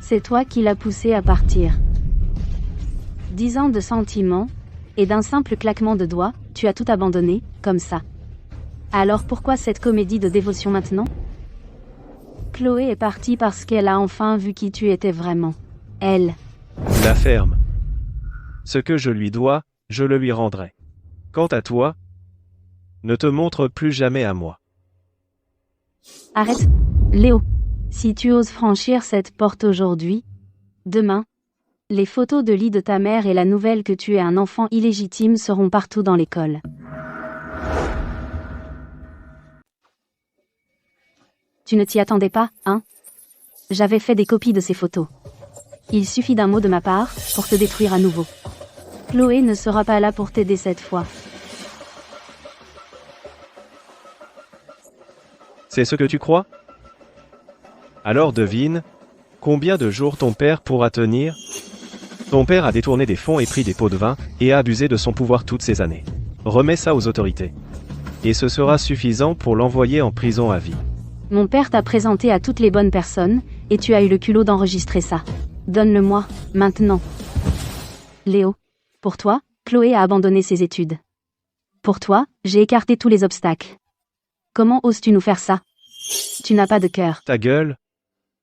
C'est toi qui l'as poussée à partir. 10 ans de sentiments, et d'un simple claquement de doigts, tu as tout abandonné, comme ça. Alors pourquoi cette comédie de dévotion maintenant? Chloé est partie parce qu'elle a enfin vu qui tu étais vraiment. Elle. La ferme. Ce que je lui dois, je le lui rendrai. Quant à toi, ne te montre plus jamais à moi. Arrête, Léo. Si tu oses franchir cette porte aujourd'hui, demain, les photos de lit de ta mère et la nouvelle que tu es un enfant illégitime seront partout dans l'école. Tu ne t'y attendais pas, hein? J'avais fait des copies de ces photos. Il suffit d'un mot de ma part pour te détruire à nouveau. Chloé ne sera pas là pour t'aider cette fois. C'est ce que tu crois? Alors devine, combien de jours ton père pourra tenir? Ton père a détourné des fonds et pris des pots de vin, et a abusé de son pouvoir toutes ces années. Remets ça aux autorités. Et ce sera suffisant pour l'envoyer en prison à vie. Mon père t'a présenté à toutes les bonnes personnes, et tu as eu le culot d'enregistrer ça. Donne-le-moi, maintenant. Léo. Pour toi, Chloé a abandonné ses études. Pour toi, j'ai écarté tous les obstacles. Comment oses-tu nous faire ça? Tu n'as pas de cœur. Ta gueule.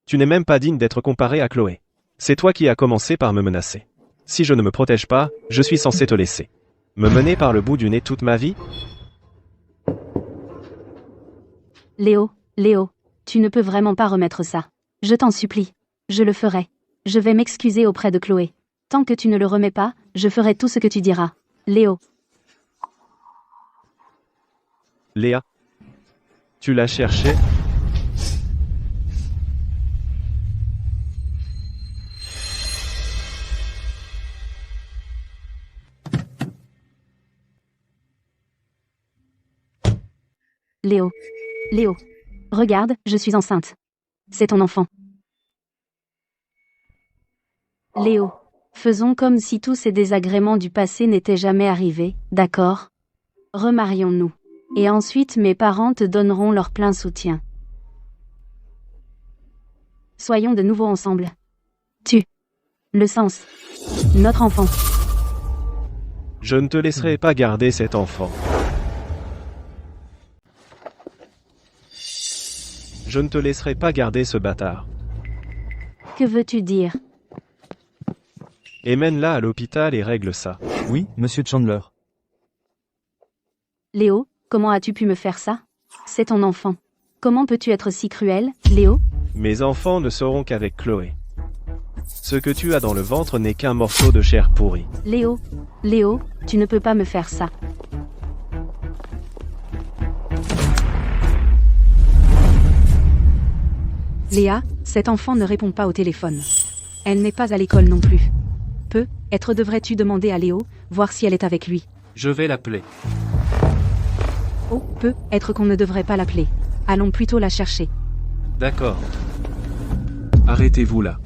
Tu n'es même pas digne d'être comparé à Chloé. C'est toi qui as commencé par me menacer. Si je ne me protège pas, je suis censé te laisser. Me mener par le bout du nez toute ma vie? Léo, Léo, tu ne peux vraiment pas remettre ça. Je t'en supplie. Je le ferai. Je vais m'excuser auprès de Chloé. Tant que tu ne le remets pas, je ferai tout ce que tu diras. Léo. Léa. Tu l'as cherché? Léo. Léo. Regarde, je suis enceinte. C'est ton enfant. Léo. Faisons comme si tous ces désagréments du passé n'étaient jamais arrivés, d'accord? Remarions-nous. Et ensuite mes parents te donneront leur plein soutien. Soyons de nouveau ensemble. Tu. Le sens. Notre enfant. Je ne te laisserai pas garder cet enfant. Je ne te laisserai pas garder ce bâtard. Que veux-tu dire? Et mène-la à l'hôpital et règle ça. Oui, monsieur Chandler. Léo, comment as-tu pu me faire ça? C'est ton enfant. Comment peux-tu être si cruel, Léo? Mes enfants ne seront qu'avec Chloé. Ce que tu as dans le ventre n'est qu'un morceau de chair pourrie. Léo, Léo, tu ne peux pas me faire ça. Léa, cet enfant ne répond pas au téléphone. Elle n'est pas à l'école non plus. Peut-être devrais-tu demander à Léo, voir si elle est avec lui. Je vais l'appeler. Oh, peut-être qu'on ne devrait pas l'appeler. Allons plutôt la chercher. D'accord. Arrêtez-vous là.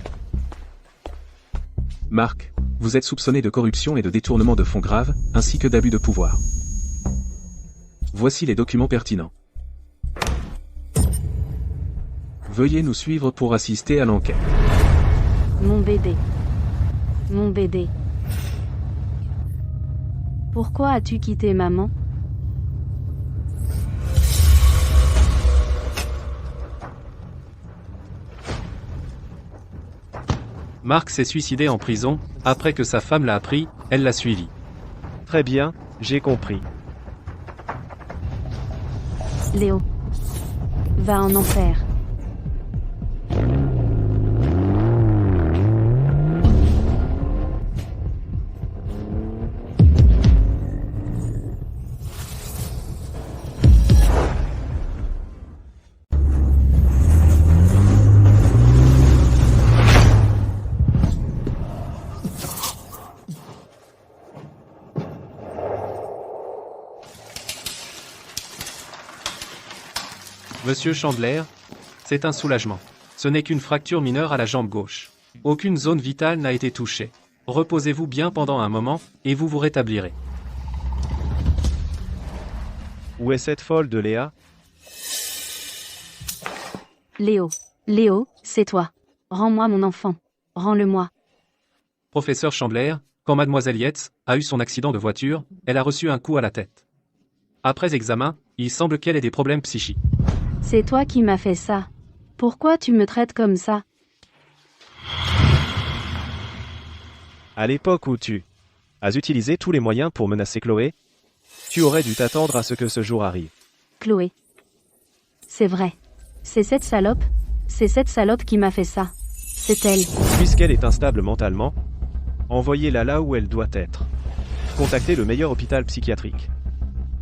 Marc, vous êtes soupçonné de corruption et de détournement de fonds graves, ainsi que d'abus de pouvoir. Voici les documents pertinents. Veuillez nous suivre pour assister à l'enquête. Mon bébé. Mon bébé. Pourquoi as-tu quitté maman? Marc s'est suicidé en prison, après que sa femme l'a appris, elle l'a suivi. Très bien, j'ai compris. Léo. Va en enfer. Monsieur Chandler, c'est un soulagement. Ce n'est qu'une fracture mineure à la jambe gauche. Aucune zone vitale n'a été touchée. Reposez-vous bien pendant un moment, et vous vous rétablirez. Où est cette folle de Léa? Léo. Léo, c'est toi. Rends-moi mon enfant. Rends-le-moi. Professeur Chandler, quand mademoiselle Yates a eu son accident de voiture, elle a reçu un coup à la tête. Après examen, il semble qu'elle ait des problèmes psychiques. C'est toi qui m'as fait ça. Pourquoi tu me traites comme ça? À l'époque où tu as utilisé tous les moyens pour menacer Chloé, tu aurais dû t'attendre à ce que ce jour arrive. Chloé. C'est vrai. C'est cette salope qui m'a fait ça. C'est elle. Puisqu'elle est instable mentalement, envoyez-la là où elle doit être. Contactez le meilleur hôpital psychiatrique.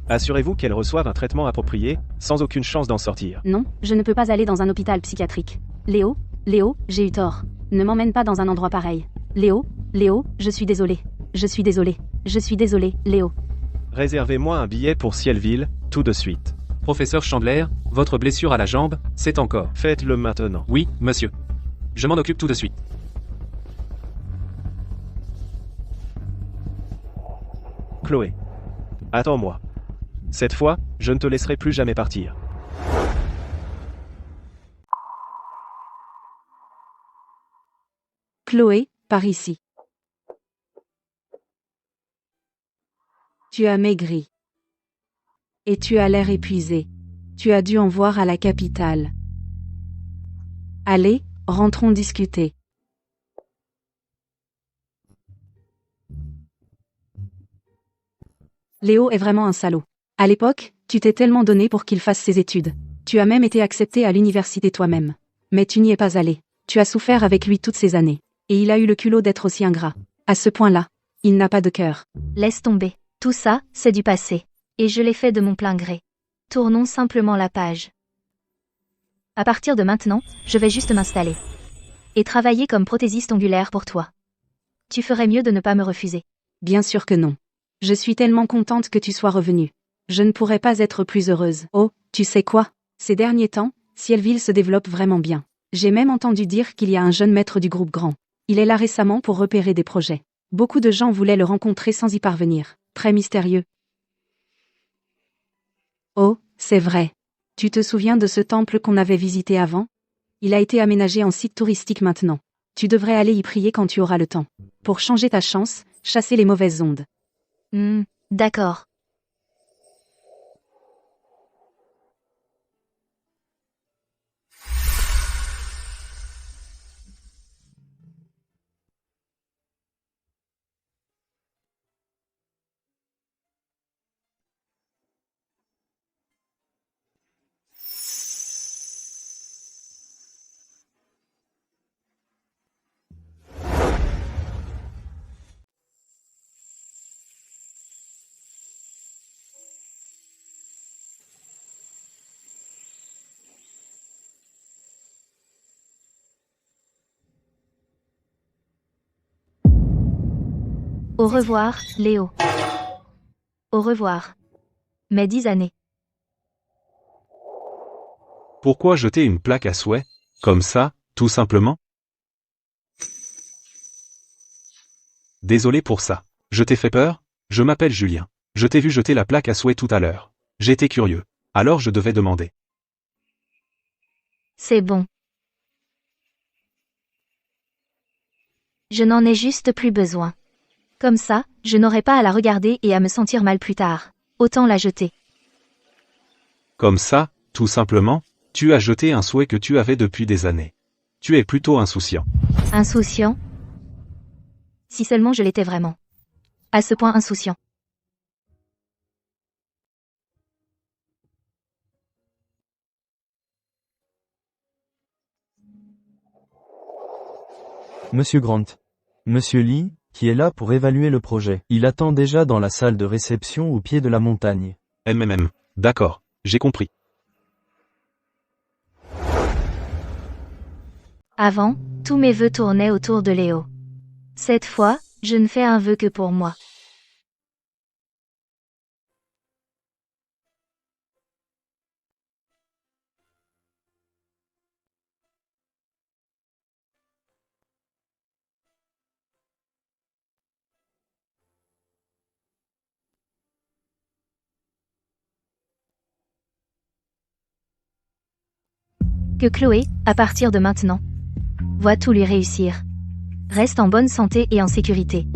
Assurez-vous qu'elle reçoive un traitement approprié, sans aucune chance d'en sortir. Non, je ne peux pas aller dans un hôpital psychiatrique. Léo, j'ai eu tort. Ne m'emmène pas dans un endroit pareil. Léo, je suis désolé. Je suis désolé, Léo. Réservez-moi un billet pour Cielville, tout de suite. Professeur Chandler, votre blessure à la jambe, c'est encore. Faites-le maintenant. Oui, monsieur. Je m'en occupe tout de suite. Chloé. Attends-moi. Cette fois, je ne te laisserai plus jamais partir. Chloé, par ici. Tu as maigri. Et tu as l'air épuisé. Tu as dû en voir à la capitale. Allez, rentrons discuter. Léo est vraiment un salaud. À l'époque, tu t'es tellement donné pour qu'il fasse ses études. Tu as même été accepté à l'université toi-même. Mais tu n'y es pas allé. Tu as souffert avec lui toutes ces années. Et il a eu le culot d'être aussi ingrat. À ce point-là, il n'a pas de cœur. Laisse tomber. Tout ça, c'est du passé. Et je l'ai fait de mon plein gré. Tournons simplement la page. À partir de maintenant, je vais juste m'installer. Et travailler comme prothésiste ongulaire pour toi. Tu ferais mieux de ne pas me refuser. Bien sûr que non. Je suis tellement contente que tu sois revenue. Je ne pourrais pas être plus heureuse. Oh, tu sais quoi? Ces derniers temps, Cielville se développe vraiment bien. J'ai même entendu dire qu'il y a un jeune maître du groupe Grand. Il est là récemment pour repérer des projets. Beaucoup de gens voulaient le rencontrer sans y parvenir. Très mystérieux. Oh, c'est vrai. Tu te souviens de ce temple qu'on avait visité avant? Il a été aménagé en site touristique maintenant. Tu devrais aller y prier quand tu auras le temps. Pour changer ta chance, chasser les mauvaises ondes. D'accord. Au revoir, Léo. Au revoir. Mes 10 années. Pourquoi jeter une plaque à souhait? Comme ça, tout simplement? Désolé pour ça. Je t'ai fait peur? Je m'appelle Julien. Je t'ai vu jeter la plaque à souhait tout à l'heure. J'étais curieux. Alors je devais demander. C'est bon. Je n'en ai juste plus besoin. Comme ça, je n'aurai pas à la regarder et à me sentir mal plus tard. Autant la jeter. Comme ça, tout simplement, tu as jeté un souhait que tu avais depuis des années. Tu es plutôt insouciant. Insouciant? Si seulement je l'étais vraiment. À ce point insouciant. Monsieur Grant. Monsieur Lee, qui est là pour évaluer le projet. Il attend déjà dans la salle de réception au pied de la montagne. D'accord, j'ai compris. Avant, tous mes vœux tournaient autour de Léo. Cette fois, je ne fais un vœu que pour moi. Que Chloé, à partir de maintenant, voit tout lui réussir. Reste en bonne santé et en sécurité.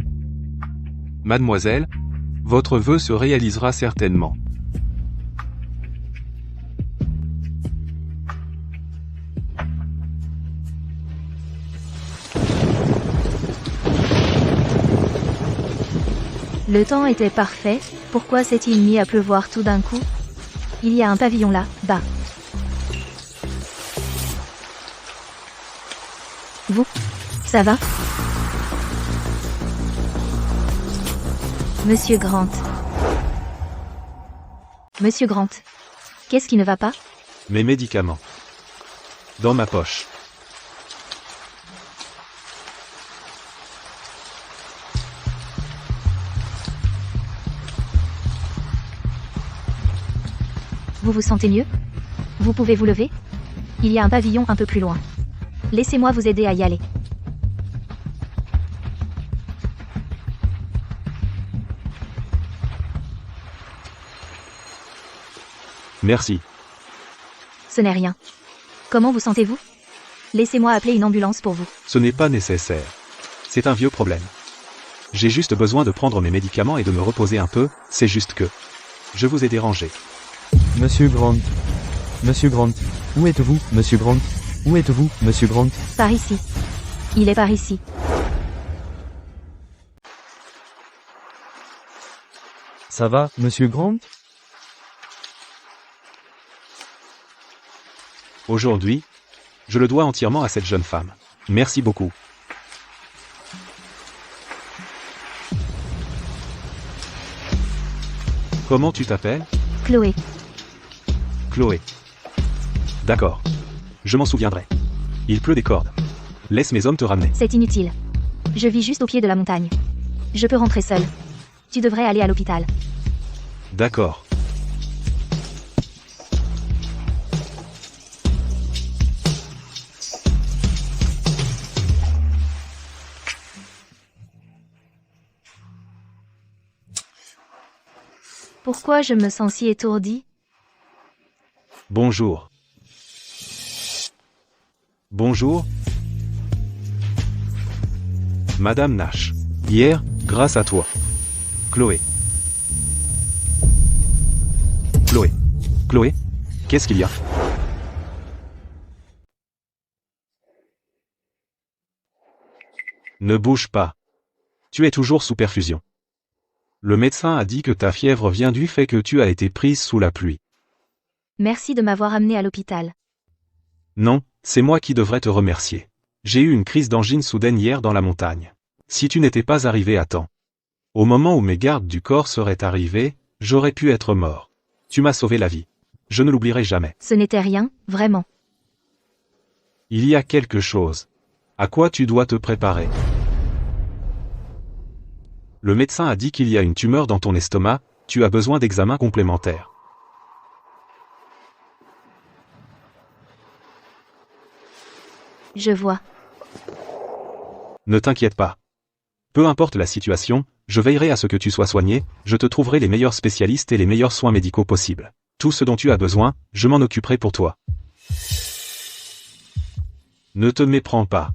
Mademoiselle, votre vœu se réalisera certainement. Le temps était parfait, pourquoi s'est-il mis à pleuvoir tout d'un coup? Il y a un pavillon là, bas. Vous? Ça va? Monsieur Grant. Monsieur Grant. Qu'est-ce qui ne va pas? Mes médicaments. Dans ma poche. Vous vous sentez mieux? Vous pouvez vous lever? Il y a un pavillon un peu plus loin. Laissez-moi vous aider à y aller. Merci. Ce n'est rien. Comment vous sentez-vous? Laissez-moi appeler une ambulance pour vous. Ce n'est pas nécessaire. C'est un vieux problème. J'ai juste besoin de prendre mes médicaments et de me reposer un peu, c'est juste que... Je vous ai dérangé. Monsieur Grant. Monsieur Grant. Où êtes-vous, Monsieur Grant? Où êtes-vous, Monsieur Grant? Par ici. Il est par ici. Ça va, Monsieur Grant? Aujourd'hui, je le dois entièrement à cette jeune femme. Merci beaucoup. Comment tu t'appelles? Chloé. Chloé. D'accord. Je m'en souviendrai. Il pleut des cordes. Laisse mes hommes te ramener. C'est inutile. Je vis juste au pied de la montagne. Je peux rentrer seule. Tu devrais aller à l'hôpital. D'accord. Pourquoi je me sens si étourdie? Bonjour. Bonjour. Madame Nash. Hier, grâce à toi. Chloé. Chloé. Chloé? Qu'est-ce qu'il y a? Ne bouge pas. Tu es toujours sous perfusion. Le médecin a dit que ta fièvre vient du fait que tu as été prise sous la pluie. Merci de m'avoir amenée à l'hôpital. Non, c'est moi qui devrais te remercier. J'ai eu une crise d'angine soudaine hier dans la montagne. Si tu n'étais pas arrivé à temps. Au moment où mes gardes du corps seraient arrivés, j'aurais pu être mort. Tu m'as sauvé la vie. Je ne l'oublierai jamais. Ce n'était rien, vraiment. Il y a quelque chose. À quoi tu dois te préparer? Le médecin a dit qu'il y a une tumeur dans ton estomac, tu as besoin d'examens complémentaires. Je vois. Ne t'inquiète pas. Peu importe la situation, je veillerai à ce que tu sois soigné, je te trouverai les meilleurs spécialistes et les meilleurs soins médicaux possibles. Tout ce dont tu as besoin, je m'en occuperai pour toi. Ne te méprends pas.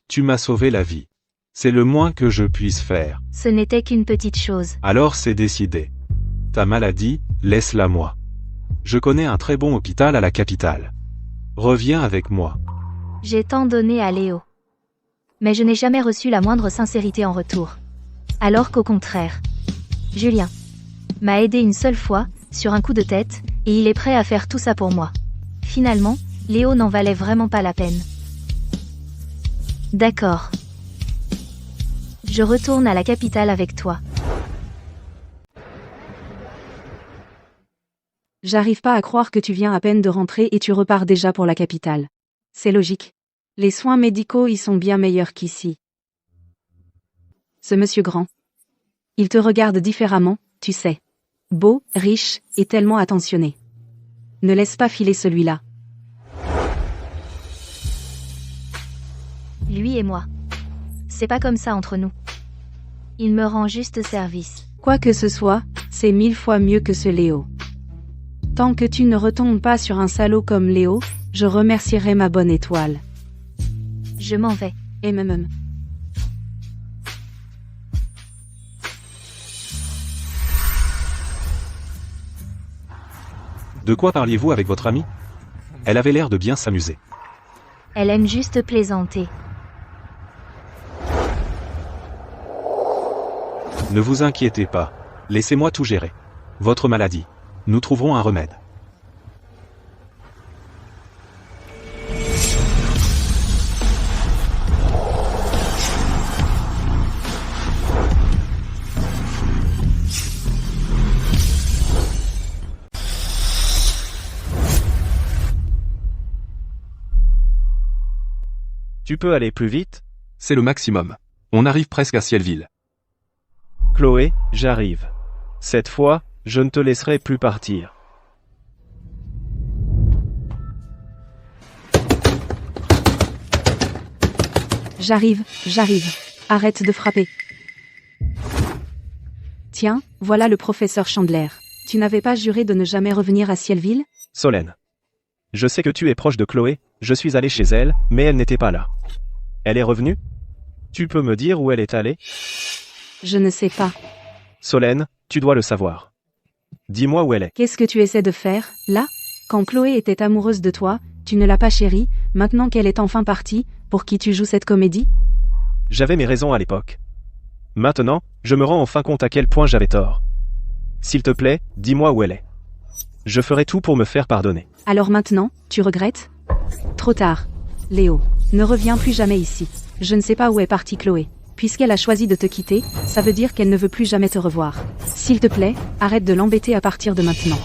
Tu m'as sauvé la vie. C'est le moins que je puisse faire. Ce n'était qu'une petite chose. Alors c'est décidé. Ta maladie, laisse-la moi. Je connais un très bon hôpital à la capitale. Reviens avec moi. J'ai tant donné à Léo. Mais je n'ai jamais reçu la moindre sincérité en retour. Alors qu'au contraire, Julien m'a aidé une seule fois, sur un coup de tête, et il est prêt à faire tout ça pour moi. Finalement, Léo n'en valait vraiment pas la peine. D'accord. Je retourne à la capitale avec toi. J'arrive pas à croire que tu viens à peine de rentrer et tu repars déjà pour la capitale. C'est logique. Les soins médicaux y sont bien meilleurs qu'ici. Ce monsieur Grand. Il te regarde différemment, tu sais. Beau, riche, et tellement attentionné. Ne laisse pas filer celui-là. Lui et moi. C'est pas comme ça entre nous. Il me rend juste service. Quoi que ce soit, c'est 1000 fois mieux que ce Léo. Tant que tu ne retombes pas sur un salaud comme Léo, je remercierai ma bonne étoile. Je m'en vais. De quoi parliez-vous avec votre amie? Elle avait l'air de bien s'amuser. Elle aime juste plaisanter. Ne vous inquiétez pas. Laissez-moi tout gérer. Votre maladie. Nous trouverons un remède. Tu peux aller plus vite? C'est le maximum. On arrive presque à Cielville. Chloé, j'arrive. Cette fois, je ne te laisserai plus partir. J'arrive. Arrête de frapper. Tiens, voilà le professeur Chandler. Tu n'avais pas juré de ne jamais revenir à Cielville? Solène. Je sais que tu es proche de Chloé, je suis allé chez elle, mais elle n'était pas là. Elle est revenue? Tu peux me dire où elle est allée? Je ne sais pas. Solène, tu dois le savoir. dis-moi où elle est. Qu'est-ce que tu essaies de faire, là? Quand Chloé était amoureuse de toi, tu ne l'as pas chérie, maintenant qu'elle est enfin partie, pour qui tu joues cette comédie? J'avais mes raisons à l'époque. Maintenant, je me rends enfin compte à quel point j'avais tort. S'il te plaît, dis-moi où elle est. Je ferai tout pour me faire pardonner. Alors maintenant, tu regrettes? Trop tard. Léo, ne reviens plus jamais ici. Je ne sais pas où est partie Chloé. Puisqu'elle a choisi de te quitter, ça veut dire qu'elle ne veut plus jamais te revoir. S'il te plaît, arrête de l'embêter à partir de maintenant.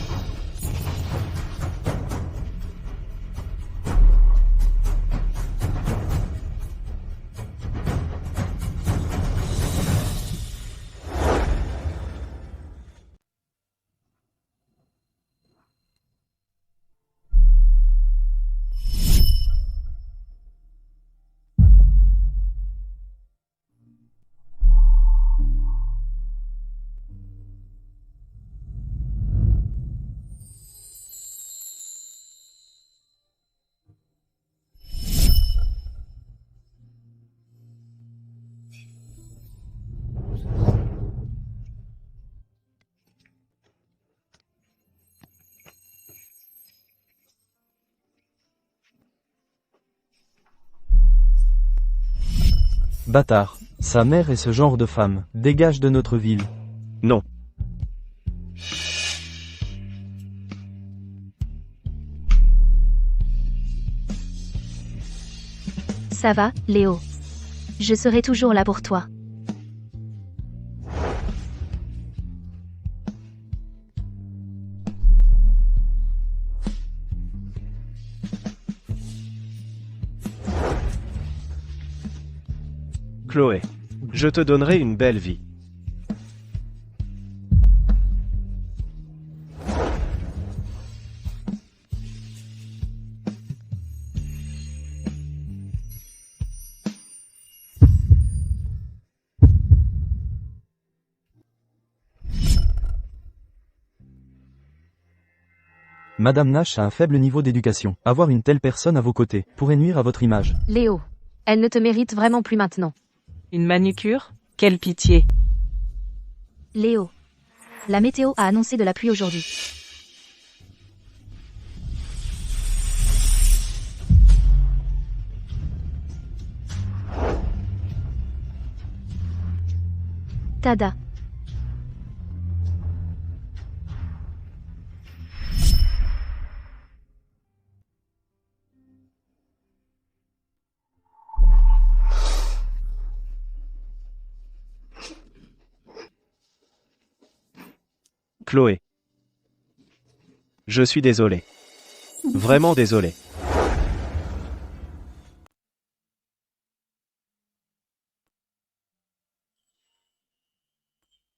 Bâtard. Sa mère est ce genre de femme. Dégage de notre ville. Non. Ça va, Léo. Je serai toujours là pour toi. Chloé. Je te donnerai une belle vie. Madame Nash a un faible niveau d'éducation. Avoir une telle personne à vos côtés pourrait nuire à votre image. Léo. Elle ne te mérite vraiment plus maintenant. Une manucure? Quelle pitié. Léo. La météo a annoncé de la pluie aujourd'hui. Tada. Chloé. Je suis désolé. Vraiment désolé.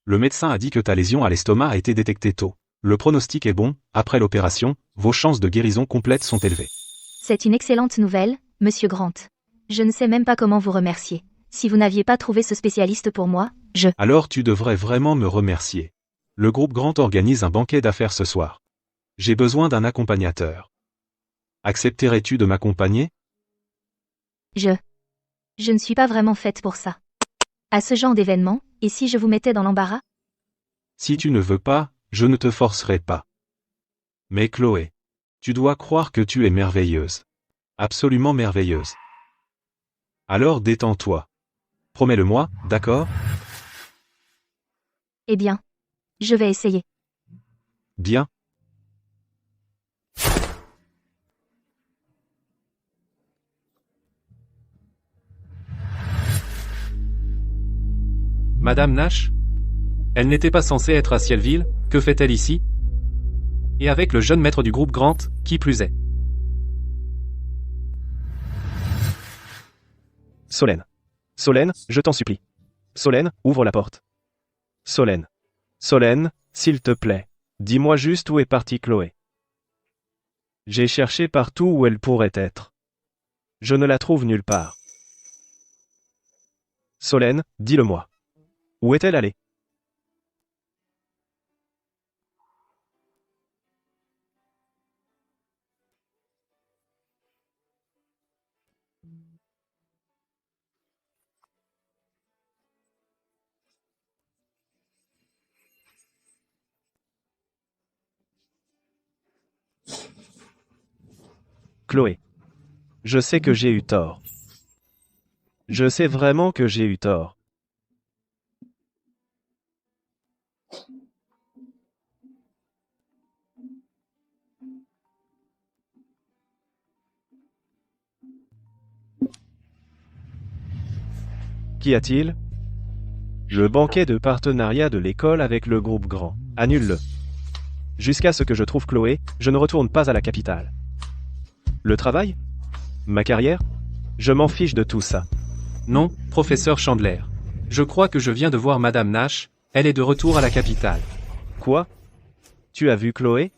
Le médecin a dit que ta lésion à l'estomac a été détectée tôt. Le pronostic est bon, après l'opération, vos chances de guérison complète sont élevées. C'est une excellente nouvelle, Monsieur Grant. Je ne sais même pas comment vous remercier. Si vous n'aviez pas trouvé ce spécialiste pour moi, Alors tu devrais vraiment me remercier. Le groupe Grant organise un banquet d'affaires ce soir. J'ai besoin d'un accompagnateur. Accepterais-tu de m'accompagner? Je ne suis pas vraiment faite pour ça. À ce genre d'événement, et si je vous mettais dans l'embarras? Si tu ne veux pas, je ne te forcerai pas. Mais Chloé, tu dois croire que tu es merveilleuse. Absolument merveilleuse. Alors détends-toi. Promets-le-moi, d'accord? Eh bien, je vais essayer. Bien. Madame Nash? Elle n'était pas censée être à Cielville, que fait-elle ici? Et avec le jeune maître du groupe Grant, qui plus est. Solène. Solène, je t'en supplie. Solène, ouvre la porte. Solène. Solène, s'il te plaît. Dis-moi juste où est partie Chloé. J'ai cherché partout où elle pourrait être. Je ne la trouve nulle part. Solène, dis-le-moi. Où est-elle allée? Chloé. Je sais que j'ai eu tort. Je sais vraiment que j'ai eu tort. Qu'y a-t-il? Le banquet de partenariat de l'école avec le groupe Grand. Annule-le. Jusqu'à ce que je trouve Chloé, je ne retourne pas à la capitale. Le travail? Ma carrière? Je m'en fiche de tout ça. Non, professeur Chandler. Je crois que je viens de voir Madame Nash, elle est de retour à la capitale. Quoi? Tu as vu Chloé?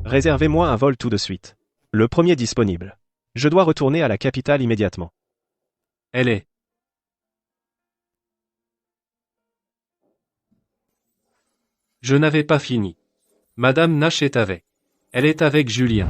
Réservez-moi un vol tout de suite. Le premier disponible. Je dois retourner à la capitale immédiatement. Elle est. Je n'avais pas fini. Madame Nash est avec. Elle est avec Julien.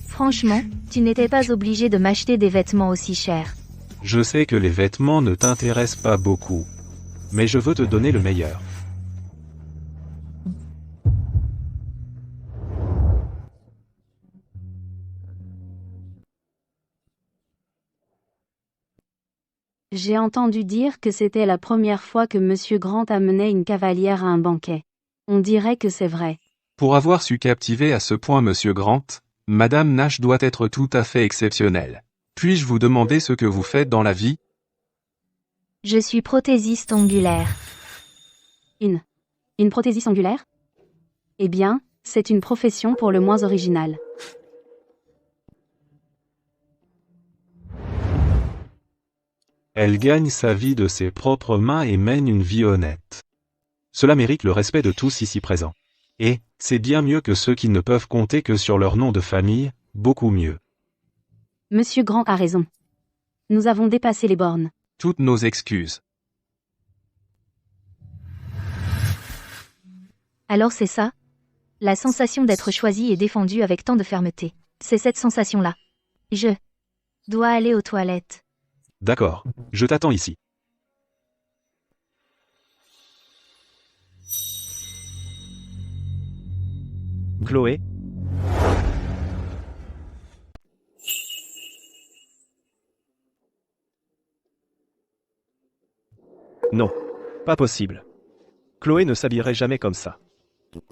Franchement, tu n'étais pas obligé de m'acheter des vêtements aussi chers. Je sais que les vêtements ne t'intéressent pas beaucoup. Mais je veux te donner le meilleur. J'ai entendu dire que c'était la première fois que Monsieur Grant amenait une cavalière à un banquet. On dirait que c'est vrai. Pour avoir su captiver à ce point Monsieur Grant, Madame Nash doit être tout à fait exceptionnelle. Puis-je vous demander ce que vous faites dans la vie? Je suis prothésiste ongulaire. Une prothésiste ongulaire? Eh bien, c'est une profession pour le moins originale. Elle gagne sa vie de ses propres mains et mène une vie honnête. Cela mérite le respect de tous ici présents. Et, c'est bien mieux que ceux qui ne peuvent compter que sur leur nom de famille, beaucoup mieux. Monsieur Grant a raison. Nous avons dépassé les bornes. Toutes nos excuses. Alors c'est ça? La sensation d'être choisi et défendu avec tant de fermeté. C'est cette sensation-là. Je dois aller aux toilettes. D'accord, je t'attends ici. Chloé? Non. Pas possible. Chloé ne s'habillerait jamais comme ça.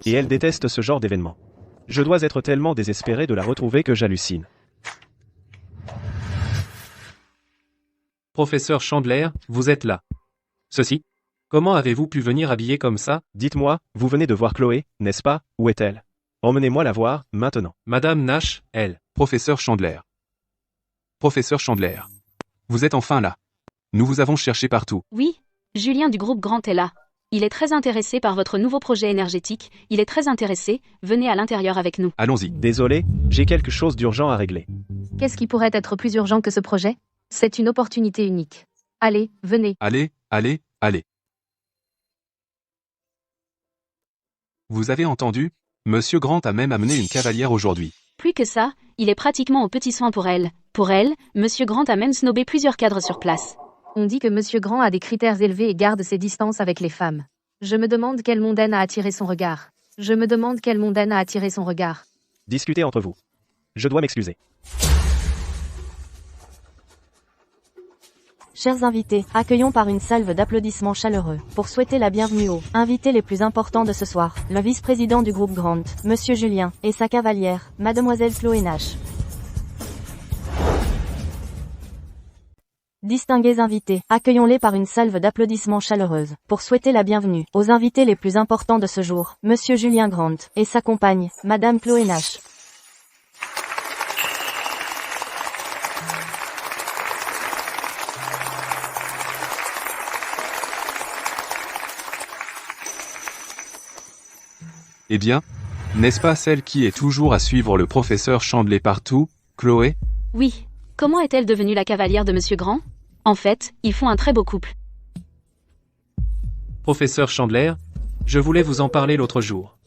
Et elle déteste ce genre d'événement. Je dois être tellement désespéré de la retrouver que j'hallucine. Professeur Chandler, vous êtes là. Ceci? Comment avez-vous pu venir habillé comme ça? Dites-moi, vous venez de voir Chloé, n'est-ce pas? Où est-elle? Emmenez-moi la voir, maintenant. Madame Nash, elle. Professeur Chandler. Professeur Chandler. Vous êtes enfin là. Nous vous avons cherché partout. Oui, Julien du groupe Grant est là. Il est très intéressé par votre nouveau projet énergétique, il est très intéressé, venez à l'intérieur avec nous. Allons-y. Désolé, j'ai quelque chose d'urgent à régler. Qu'est-ce qui pourrait être plus urgent que ce projet? C'est une opportunité unique. Allez, venez. Allez, allez, allez. Vous avez entendu? Monsieur Grant a même amené une cavalière aujourd'hui. Plus que ça, il est pratiquement aux petits soins pour elle. Pour elle, Monsieur Grant a même snobé plusieurs cadres sur place. On dit que Monsieur Grant a des critères élevés et garde ses distances avec les femmes. Je me demande quelle mondaine a attiré son regard. Discutez entre vous. Je dois m'excuser. Chers invités, accueillons par une salve d'applaudissements chaleureux, pour souhaiter la bienvenue aux invités les plus importants de ce soir, le vice-président du groupe Grant, Monsieur Julien, et sa cavalière, Mademoiselle Chloé Nash. Distingués invités, accueillons-les par une salve d'applaudissements chaleureuse, pour souhaiter la bienvenue aux invités les plus importants de ce jour, Monsieur Julien Grant, et sa compagne, Madame Chloé Nash. Eh bien, n'est-ce pas celle qui est toujours à suivre le professeur Chandler partout, Chloé? Oui. Comment est-elle devenue la cavalière de Monsieur Grant? En fait, ils font un très beau couple. Professeur Chandler, je voulais vous en parler l'autre jour.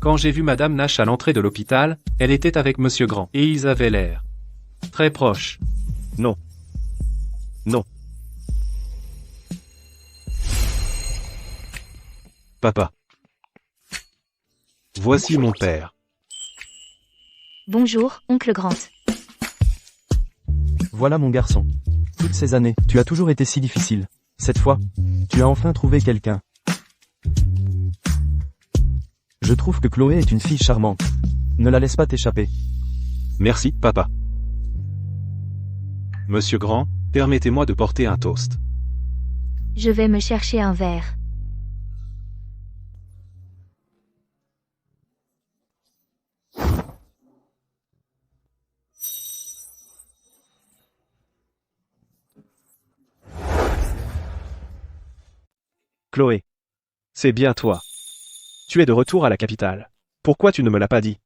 Quand j'ai vu Madame Nash à l'entrée de l'hôpital, elle était avec Monsieur Grant, et ils avaient l'air Très proche. Non. Non. Papa. Voici mon père. Bonjour, oncle Grant. Voilà mon garçon. Toutes ces années, tu as toujours été si difficile. Cette fois, tu as enfin trouvé quelqu'un. Je trouve que Chloé est une fille charmante. Ne la laisse pas t'échapper. Merci, papa. Monsieur Grand, permettez-moi de porter un toast. Je vais me chercher un verre. Chloé. C'est bien toi. Tu es de retour à la capitale. Pourquoi tu ne me l'as pas dit?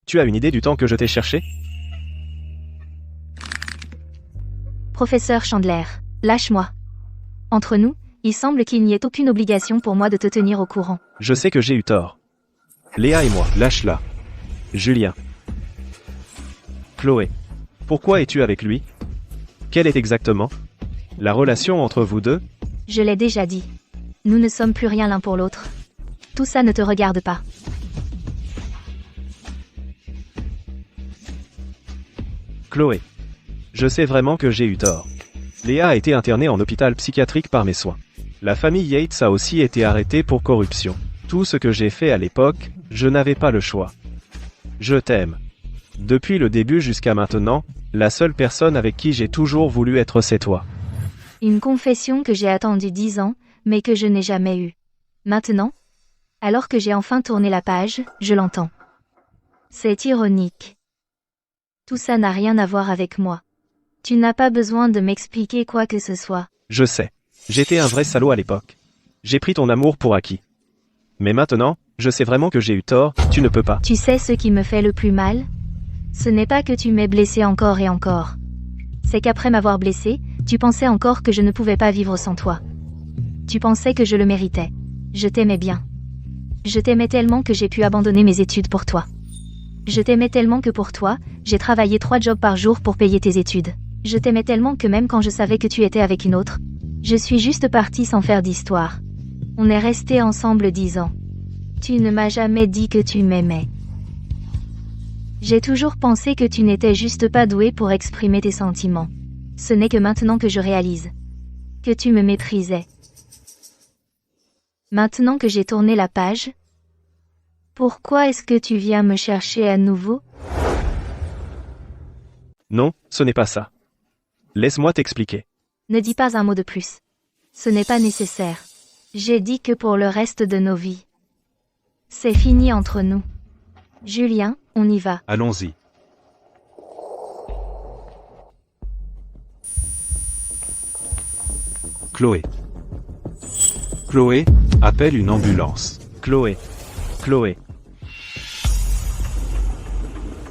Tu as une idée du temps que je t'ai cherché? Professeur Chandler, lâche-moi. Entre nous, il semble qu'il n'y ait aucune obligation pour moi de te tenir au courant. Je sais que j'ai eu tort. Léa et moi. Lâche-la. Julien. Chloé. Pourquoi es-tu avec lui? Quelle est exactement la relation entre vous deux? Je l'ai déjà dit. Nous ne sommes plus rien l'un pour l'autre. Tout ça ne te regarde pas. Chloé. Je sais vraiment que j'ai eu tort. Léa a été internée en hôpital psychiatrique par mes soins. La famille Yates a aussi été arrêtée pour corruption. Tout ce que j'ai fait à l'époque, je n'avais pas le choix. Je t'aime. Depuis le début jusqu'à maintenant, la seule personne avec qui j'ai toujours voulu être c'est toi. Une confession que j'ai attendue 10 ans, mais que je n'ai jamais eue. Maintenant, alors que j'ai enfin tourné la page, je l'entends. C'est ironique. Tout ça n'a rien à voir avec moi. Tu n'as pas besoin de m'expliquer quoi que ce soit. Je sais. J'étais un vrai salaud à l'époque. J'ai pris ton amour pour acquis. Mais maintenant, je sais vraiment que j'ai eu tort, tu ne peux pas. Tu sais ce qui me fait le plus mal? Ce n'est pas que tu m'aies blessé encore et encore. C'est qu'après m'avoir blessé, tu pensais encore que je ne pouvais pas vivre sans toi. Tu pensais que je le méritais. Je t'aimais bien. Je t'aimais tellement que j'ai pu abandonner mes études pour toi. Je t'aimais tellement que pour toi, j'ai travaillé 3 jobs par jour pour payer tes études. Je t'aimais tellement que même quand je savais que tu étais avec une autre, je suis juste partie sans faire d'histoire. On est restés ensemble 10 ans. Tu ne m'as jamais dit que tu m'aimais. J'ai toujours pensé que tu n'étais juste pas doué pour exprimer tes sentiments. Ce n'est que maintenant que je réalise que tu me méprisais. Maintenant que j'ai tourné la page, pourquoi est-ce que tu viens me chercher à nouveau? Non, ce n'est pas ça. Laisse-moi t'expliquer. Ne dis pas un mot de plus. Ce n'est pas nécessaire. J'ai dit que pour le reste de nos vies. C'est fini entre nous. Julien, on y va. Allons-y. Chloé. Chloé, appelle une ambulance. Chloé. Chloé.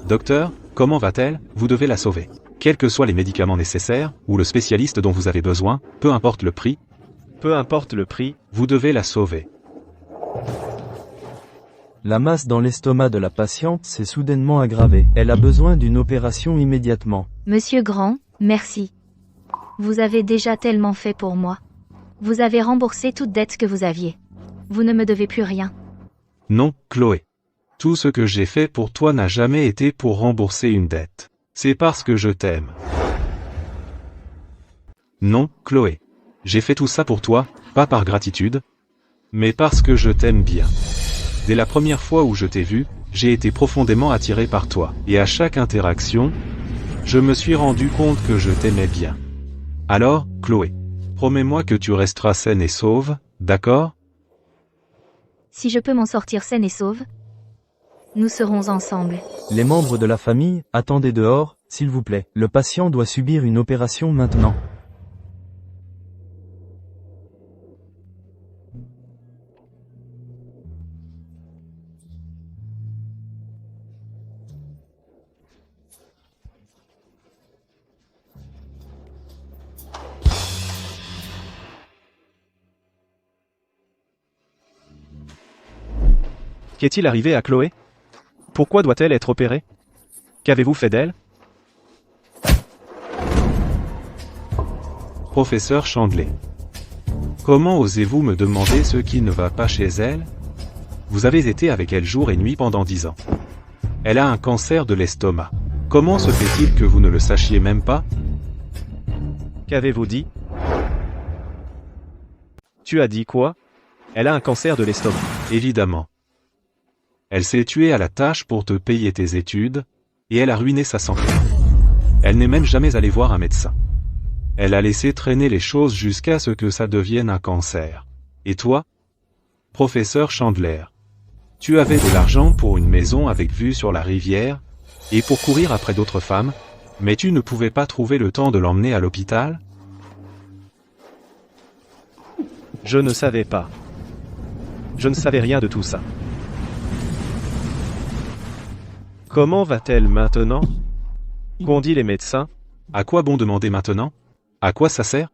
Docteur, comment va-t-elle? Vous devez la sauver. Quels que soient les médicaments nécessaires, ou le spécialiste dont vous avez besoin, peu importe le prix, Peu importe le prix, vous devez la sauver. La masse dans l'estomac de la patiente s'est soudainement aggravée. Elle a besoin d'une opération immédiatement. Monsieur Grand, merci. Vous avez déjà tellement fait pour moi. Vous avez remboursé toute dette que vous aviez. Vous ne me devez plus rien. Non, Chloé. Tout ce que j'ai fait pour toi n'a jamais été pour rembourser une dette. C'est parce que je t'aime. Non, Chloé. J'ai fait tout ça pour toi, pas par gratitude, mais parce que je t'aime bien. Dès la première fois où je t'ai vu, j'ai été profondément attiré par toi. Et à chaque interaction, je me suis rendu compte que je t'aimais bien. Alors, Chloé, promets-moi que tu resteras saine et sauve, d'accord? Si je peux m'en sortir saine et sauve, nous serons ensemble. Les membres de la famille, attendez dehors, s'il vous plaît. Le patient doit subir une opération maintenant. qu'est-il arrivé à Chloé? Pourquoi doit-elle être opérée? Qu'avez-vous fait d'elle? Professeur Chandler. Comment osez-vous me demander ce qui ne va pas chez elle? Vous avez été avec elle jour et nuit pendant 10 ans. Elle a un cancer de l'estomac. Comment se fait-il que vous ne le sachiez même pas? Qu'avez-vous dit? Tu as dit quoi? Elle a un cancer de l'estomac. Évidemment. Elle s'est tuée à la tâche pour te payer tes études, et elle a ruiné sa santé. Elle n'est même jamais allée voir un médecin. Elle a laissé traîner les choses jusqu'à ce que ça devienne un cancer. Et toi? Professeur Chandler. Tu avais de l'argent pour une maison avec vue sur la rivière, et pour courir après d'autres femmes, mais tu ne pouvais pas trouver le temps de l'emmener à l'hôpital? Je ne savais pas. Je ne savais rien de tout ça. Comment va-t-elle maintenant? Qu'ont dit les médecins? À quoi bon demander maintenant? À quoi ça sert?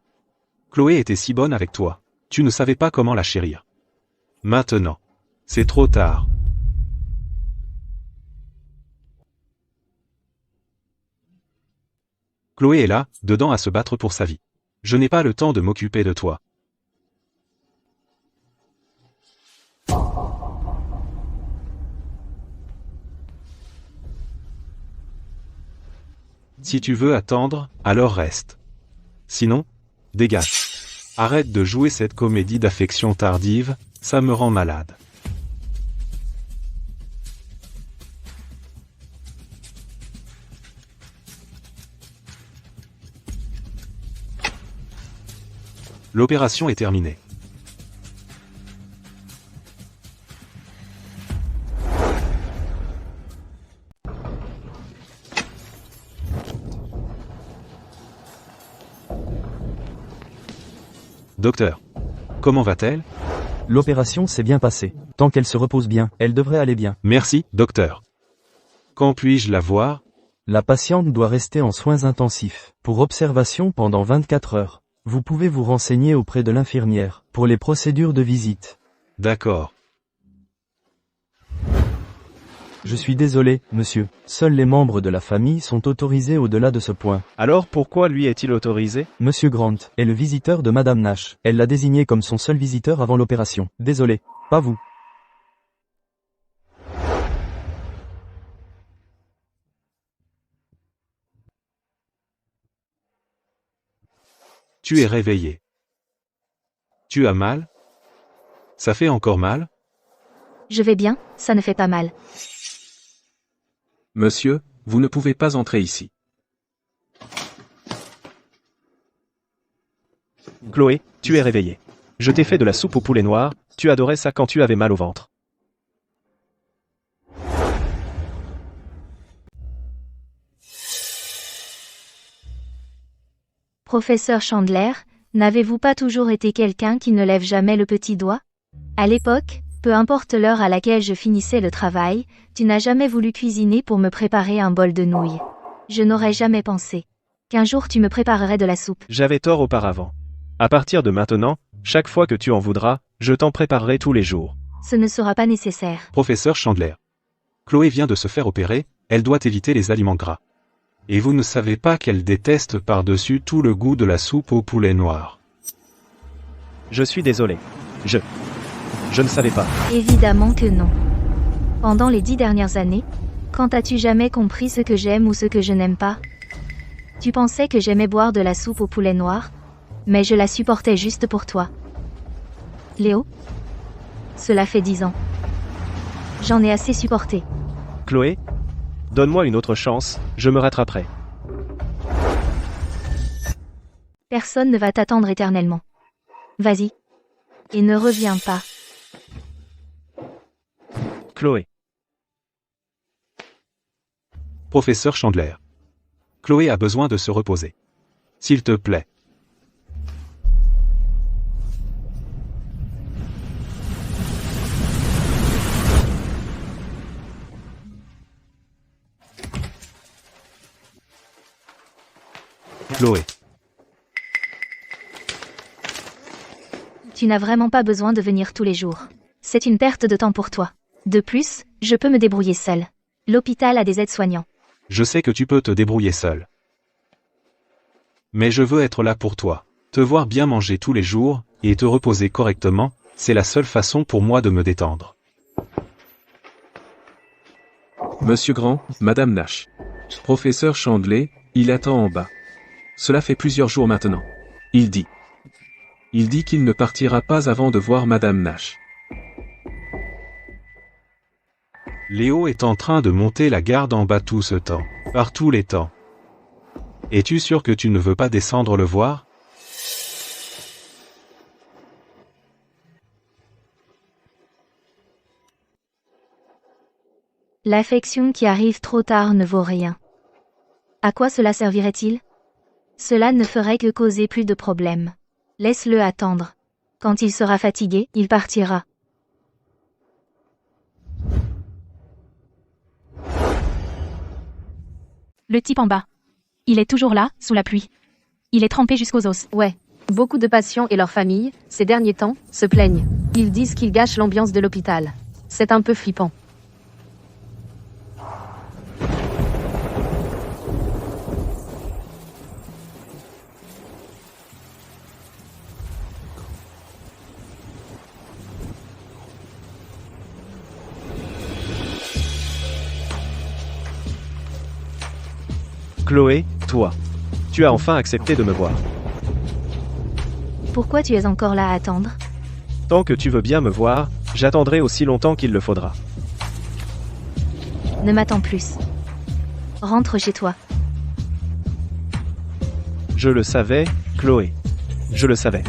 Chloé était si bonne avec toi. Tu ne savais pas comment la chérir. Maintenant. C'est trop tard. Chloé est là, dedans à se battre pour sa vie. Je n'ai pas le temps de m'occuper de toi. Si tu veux attendre, alors reste. Sinon, dégage. Arrête de jouer cette comédie d'affection tardive, ça me rend malade. L'opération est terminée. Docteur, comment va-t-elle? L'opération s'est bien passée. Tant qu'elle se repose bien, elle devrait aller bien. Merci, docteur. Quand puis-je la voir? La patiente doit rester en soins intensifs, pour observation pendant 24 heures. Vous pouvez vous renseigner auprès de l'infirmière, pour les procédures de visite. D'accord. Je suis désolé, monsieur. Seuls les membres de la famille sont autorisés au-delà de ce point. Alors pourquoi lui est-il autorisé? Monsieur Grant est le visiteur de Madame Nash. Elle l'a désigné comme son seul visiteur avant l'opération. Désolé. Pas vous. Tu es réveillé. Tu as mal? Ça fait encore mal? Je vais bien, ça ne fait pas mal. Monsieur, vous ne pouvez pas entrer ici. Chloé, tu es réveillée. Je t'ai fait de la soupe au poulet noir, tu adorais ça quand tu avais mal au ventre. Professeur Chandler, n'avez-vous pas toujours été quelqu'un qui ne lève jamais le petit doigt? À l'époque, peu importe l'heure à laquelle je finissais le travail, tu n'as jamais voulu cuisiner pour me préparer un bol de nouilles. Je n'aurais jamais pensé qu'un jour tu me préparerais de la soupe. J'avais tort auparavant. À partir de maintenant, chaque fois que tu en voudras, je t'en préparerai tous les jours. Ce ne sera pas nécessaire. Professeur Chandler. Chloé vient de se faire opérer, elle doit éviter les aliments gras. Et vous ne savez pas qu'elle déteste par-dessus tout le goût de la soupe au poulet noir. Je suis désolé. Je ne savais pas. Évidemment que non. Pendant les 10 dernières années, quand as-tu jamais compris ce que j'aime ou ce que je n'aime pas? Tu pensais que j'aimais boire de la soupe au poulet noir? Mais je la supportais juste pour toi. Léo? Cela fait 10 ans. J'en ai assez supporté. Chloé? Donne-moi une autre chance, je me rattraperai. Personne ne va t'attendre éternellement. Vas-y. Et ne reviens pas. Chloé. Professeur Chandler. Chloé a besoin de se reposer. S'il te plaît. Chloé. Tu n'as vraiment pas besoin de venir tous les jours. C'est une perte de temps pour toi. De plus, je peux me débrouiller seule. L'hôpital a des aides-soignants. Je sais que tu peux te débrouiller seul. Mais je veux être là pour toi. Te voir bien manger tous les jours, et te reposer correctement, c'est la seule façon pour moi de me détendre. Monsieur Grant, Madame Nash. Professeur Chandler, il attend en bas. Cela fait plusieurs jours maintenant. Il dit qu'il ne partira pas avant de voir Madame Nash. Léo est en train de monter la garde en bas tout ce temps. Par tous les temps. Es-tu sûr que tu ne veux pas descendre le voir? L'affection qui arrive trop tard ne vaut rien. À quoi cela servirait-il? Cela ne ferait que causer plus de problèmes. Laisse-le attendre. Quand il sera fatigué, il partira. Le type en bas. Il est toujours là, sous la pluie. Il est trempé jusqu'aux os. Ouais. Beaucoup de patients et leurs familles, ces derniers temps, se plaignent. Ils disent qu'il gâche l'ambiance de l'hôpital. C'est un peu flippant. Chloé, toi. Tu as enfin accepté de me voir. Pourquoi tu es encore là à attendre? Tant que tu veux bien me voir, j'attendrai aussi longtemps qu'il le faudra. Ne m'attends plus. Rentre chez toi. Je le savais, Chloé. Je le savais.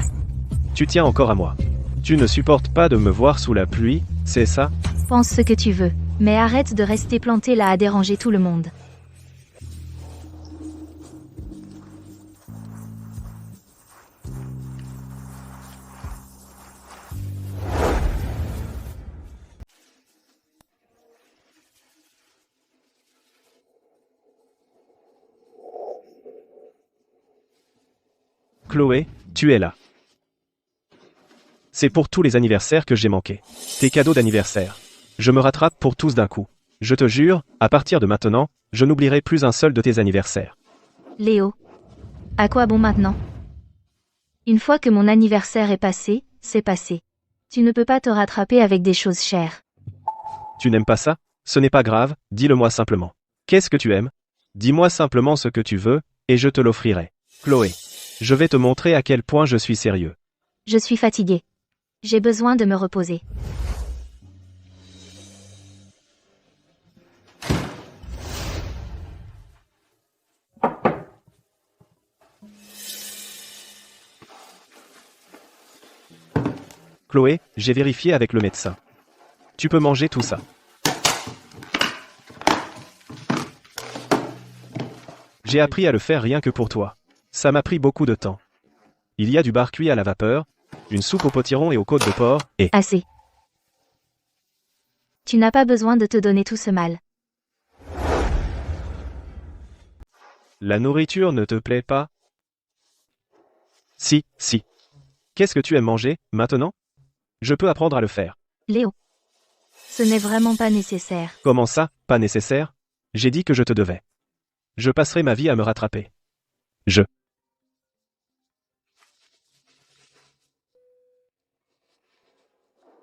Tu tiens encore à moi. Tu ne supportes pas de me voir sous la pluie, c'est ça? Pense ce que tu veux, mais arrête de rester planté là à déranger tout le monde. Chloé, tu es là. C'est pour tous les anniversaires que j'ai manqué. Tes cadeaux d'anniversaire. Je me rattrape pour tous d'un coup. Je te jure, à partir de maintenant, je n'oublierai plus un seul de tes anniversaires. Léo. À quoi bon maintenant? Une fois que mon anniversaire est passé, c'est passé. Tu ne peux pas te rattraper avec des choses chères. Tu n'aimes pas ça? Ce n'est pas grave, dis-le-moi simplement. Qu'est-ce que tu aimes? Dis-moi simplement ce que tu veux, et je te l'offrirai. Chloé. Je vais te montrer à quel point je suis sérieux. Je suis fatiguée. J'ai besoin de me reposer. Chloé, j'ai vérifié avec le médecin. Tu peux manger tout ça. J'ai appris à le faire rien que pour toi. Ça m'a pris beaucoup de temps. Il y a du bar cuit à la vapeur, une soupe au potiron et aux côtes de porc, et... Assez. Tu n'as pas besoin de te donner tout ce mal. La nourriture ne te plaît pas? Si. Qu'est-ce que tu aimes manger, maintenant? Je peux apprendre à le faire. Léo. Ce n'est vraiment pas nécessaire. Comment ça, pas nécessaire? J'ai dit que je te devais. Je passerai ma vie à me rattraper.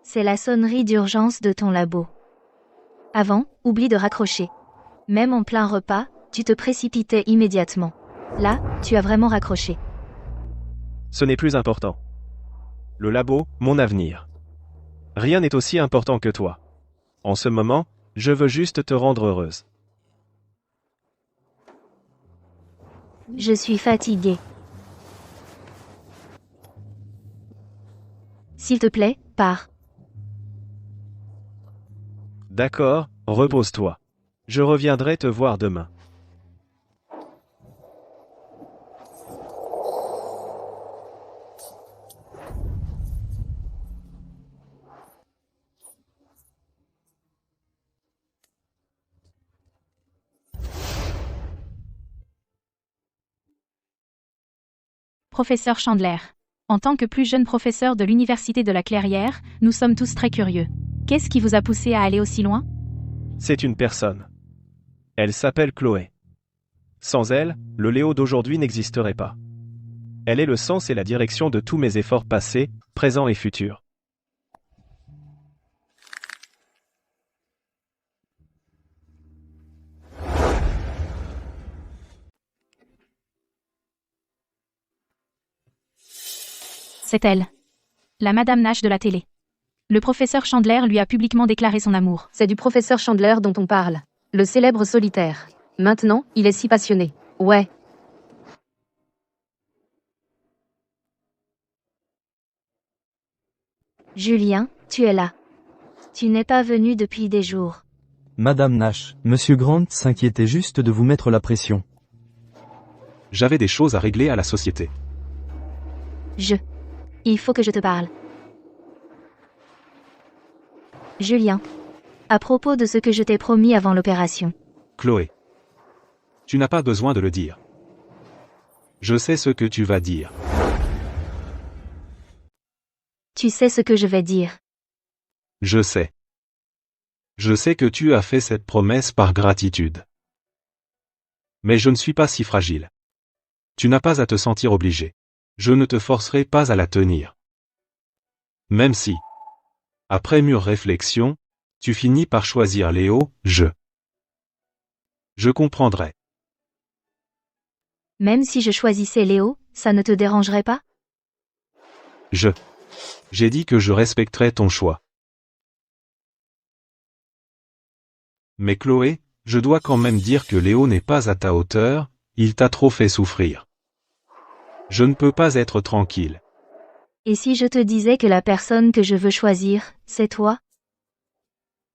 C'est la sonnerie d'urgence de ton labo. Avant, oublie de raccrocher. Même en plein repas, tu te précipitais immédiatement. Là, tu as vraiment raccroché. Ce n'est plus important. Le labo, mon avenir. Rien n'est aussi important que toi. En ce moment, je veux juste te rendre heureuse. Je suis fatiguée. S'il te plaît, pars. D'accord, repose-toi. Je reviendrai te voir demain. Professeur Chandler. En tant que plus jeune professeur de l'Université de la Clairière, nous sommes tous très curieux. Qu'est-ce qui vous a poussé à aller aussi loin? C'est une personne. Elle s'appelle Chloé. Sans elle, le Léo d'aujourd'hui n'existerait pas. Elle est le sens et la direction de tous mes efforts passés, présents et futurs. C'est elle. La Madame Nash de la télé. Le professeur Chandler lui a publiquement déclaré son amour. C'est du professeur Chandler dont on parle. Le célèbre solitaire. Maintenant, il est si passionné. Ouais. Julien, tu es là. Tu n'es pas venu depuis des jours. Madame Nash, Monsieur Grant s'inquiétait juste de vous mettre la pression. J'avais des choses à régler à la société. Il faut que je te parle. Julien. À propos de ce que je t'ai promis avant l'opération. Chloé. Tu n'as pas besoin de le dire. Je sais ce que tu vas dire. Tu sais ce que je vais dire. Je sais. Je sais que tu as fait cette promesse par gratitude. Mais je ne suis pas si fragile. Tu n'as pas à te sentir obligé. Je ne te forcerai pas à la tenir. Même si, après mûre réflexion, tu finis par choisir Léo, je comprendrai. Même si je choisissais Léo, ça ne te dérangerait pas? J'ai dit que je respecterais ton choix. Mais Chloé, je dois quand même dire que Léo n'est pas à ta hauteur, il t'a trop fait souffrir. Je ne peux pas être tranquille. Et si je te disais que la personne que je veux choisir, c'est toi?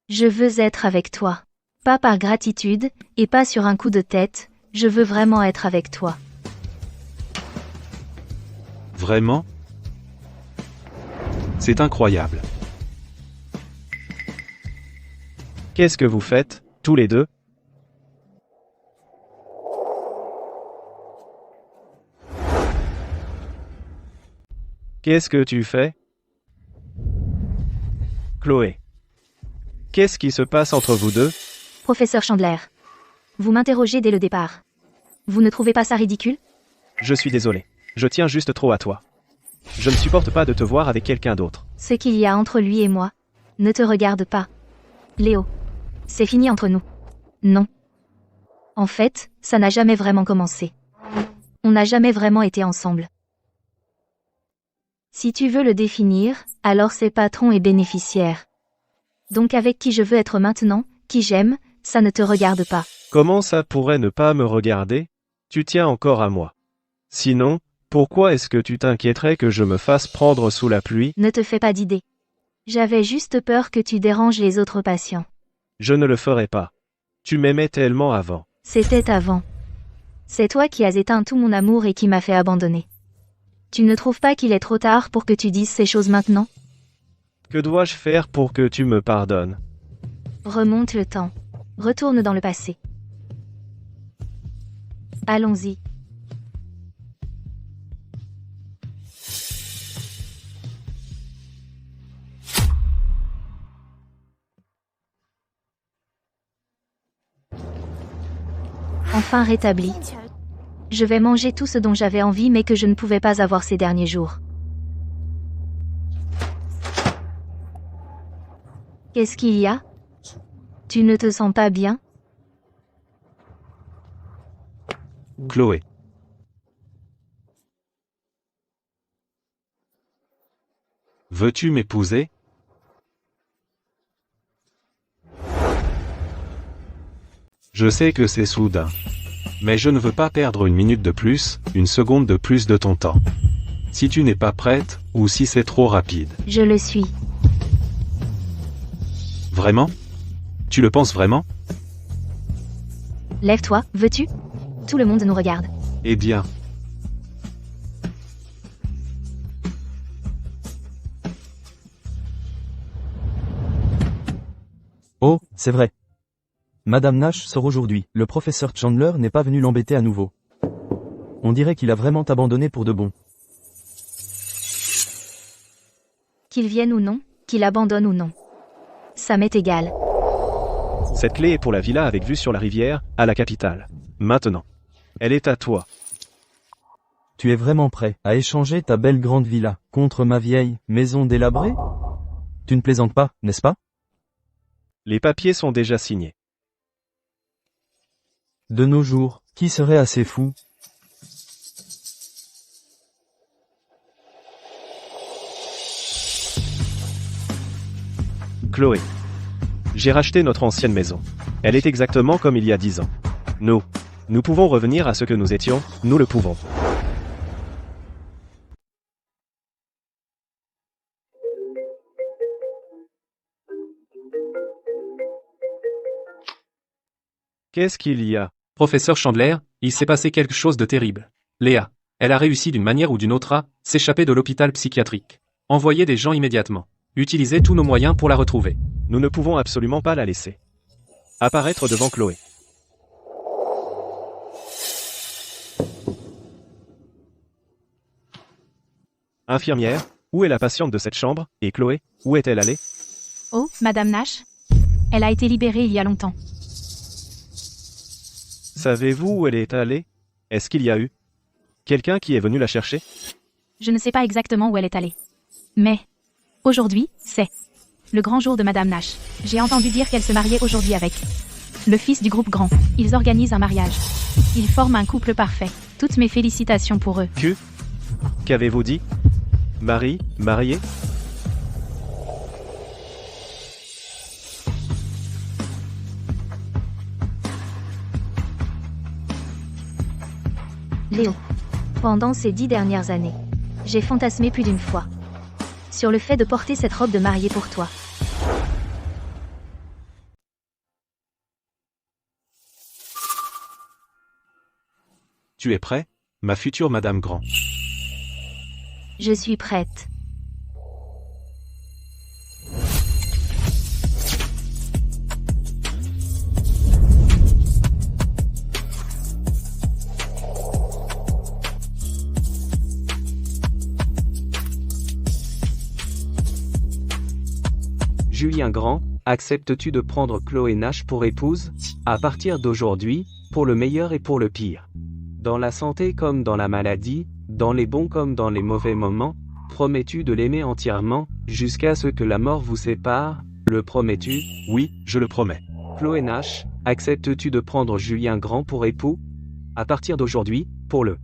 Je veux être avec toi. Pas par gratitude, et pas sur un coup de tête, je veux vraiment être avec toi. Vraiment? C'est incroyable. Qu'est-ce que vous faites, tous les deux? Qu'est-ce que tu fais? Chloé. Qu'est-ce qui se passe entre vous deux? Professeur Chandler. Vous m'interrogez dès le départ. Vous ne trouvez pas ça ridicule? Je suis désolé. Je tiens juste trop à toi. Je ne supporte pas de te voir avec quelqu'un d'autre. Ce qu'il y a entre lui et moi ne te regarde pas. Léo. C'est fini entre nous. Non. En fait, ça n'a jamais vraiment commencé. On n'a jamais vraiment été ensemble. Si tu veux le définir, alors c'est patron et bénéficiaire. Donc avec qui je veux être maintenant, qui j'aime, ça ne te regarde pas. Comment ça pourrait ne pas me regarder? Tu tiens encore à moi. Sinon, pourquoi est-ce que tu t'inquiéterais que je me fasse prendre sous la pluie? Ne te fais pas d'idée. J'avais juste peur que tu déranges les autres patients. Je ne le ferai pas. Tu m'aimais tellement avant. C'était avant. C'est toi qui as éteint tout mon amour et qui m'as fait abandonner. Tu ne trouves pas qu'il est trop tard pour que tu dises ces choses maintenant? Que dois-je faire pour que tu me pardonnes? Remonte le temps. Retourne dans le passé. Allons-y. Enfin rétabli. Je vais manger tout ce dont j'avais envie mais que je ne pouvais pas avoir ces derniers jours. Qu'est-ce qu'il y a? Tu ne te sens pas bien? Chloé. Veux-tu m'épouser? Je sais que c'est soudain. Mais je ne veux pas perdre une minute de plus, une seconde de plus de ton temps. Si tu n'es pas prête, ou si c'est trop rapide. Je le suis. Vraiment? Tu le penses vraiment? Lève-toi, veux-tu? Tout le monde nous regarde. Eh bien. Oh, c'est vrai. Madame Nash sort aujourd'hui. Le professeur Chandler n'est pas venu l'embêter à nouveau. On dirait qu'il a vraiment abandonné pour de bon. Qu'il vienne ou non, qu'il abandonne ou non. Ça m'est égal. Cette clé est pour la villa avec vue sur la rivière, à la capitale. Maintenant. Elle est à toi. tu es vraiment prêt à échanger ta belle grande villa contre ma vieille maison délabrée? Tu ne plaisantes pas, n'est-ce pas? Les papiers sont déjà signés. De nos jours, qui serait assez fou? Chloé. J'ai racheté notre ancienne maison. Elle est exactement comme il y a 10 ans. Nous pouvons revenir à ce que nous étions, nous le pouvons. Qu'est-ce qu'il y a? Professeur Chandler, il s'est passé quelque chose de terrible. Léa, elle a réussi d'une manière ou d'une autre à s'échapper de l'hôpital psychiatrique. Envoyez des gens immédiatement. Utilisez tous nos moyens pour la retrouver. Nous ne pouvons absolument pas la laisser apparaître devant Chloé. Infirmière, où est la patiente de cette chambre? Et Chloé, où est-elle allée? Oh, Madame Nash? Elle a été libérée il y a longtemps. Savez-vous où elle est allée? Est-ce qu'il y a eu quelqu'un qui est venu la chercher? Je ne sais pas exactement où elle est allée. Mais, aujourd'hui, c'est le grand jour de Madame Nash. J'ai entendu dire qu'elle se mariait aujourd'hui avec le fils du groupe Grand. Ils organisent un mariage. Ils forment un couple parfait. Toutes mes félicitations pour eux. Qu'avez-vous dit? Marie, mariée? Léo. Pendant ces 10 dernières années, j'ai fantasmé plus d'une fois sur le fait de porter cette robe de mariée pour toi. Tu es prêt, ma future Madame Grand? Je suis prête. Julien Grand, acceptes-tu de prendre Chloé Nash pour épouse? À partir d'aujourd'hui, pour le meilleur et pour le pire. Dans la santé comme dans la maladie, dans les bons comme dans les mauvais moments, promets-tu de l'aimer entièrement, jusqu'à ce que la mort vous sépare? Le promets-tu? Oui, je le promets. Chloé Nash, acceptes-tu de prendre Julien Grand pour époux? À partir d'aujourd'hui, pour le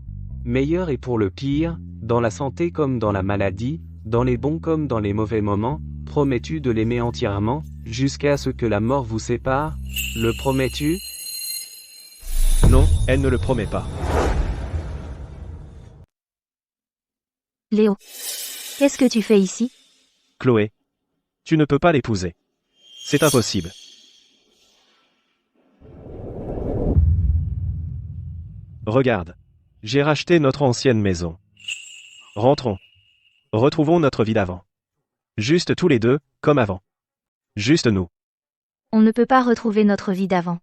meilleur et pour le pire, dans la santé comme dans la maladie, dans les bons comme dans les mauvais moments, promets-tu de l'aimer entièrement, jusqu'à ce que la mort vous sépare? Le promets-tu? Non, elle ne le promet pas. Léo. Qu'est-ce que tu fais ici? Chloé. Tu ne peux pas l'épouser. C'est impossible. Regarde. J'ai racheté notre ancienne maison. Rentrons. Retrouvons notre vie d'avant. Juste tous les deux, comme avant. Juste nous. On ne peut pas retrouver notre vie d'avant.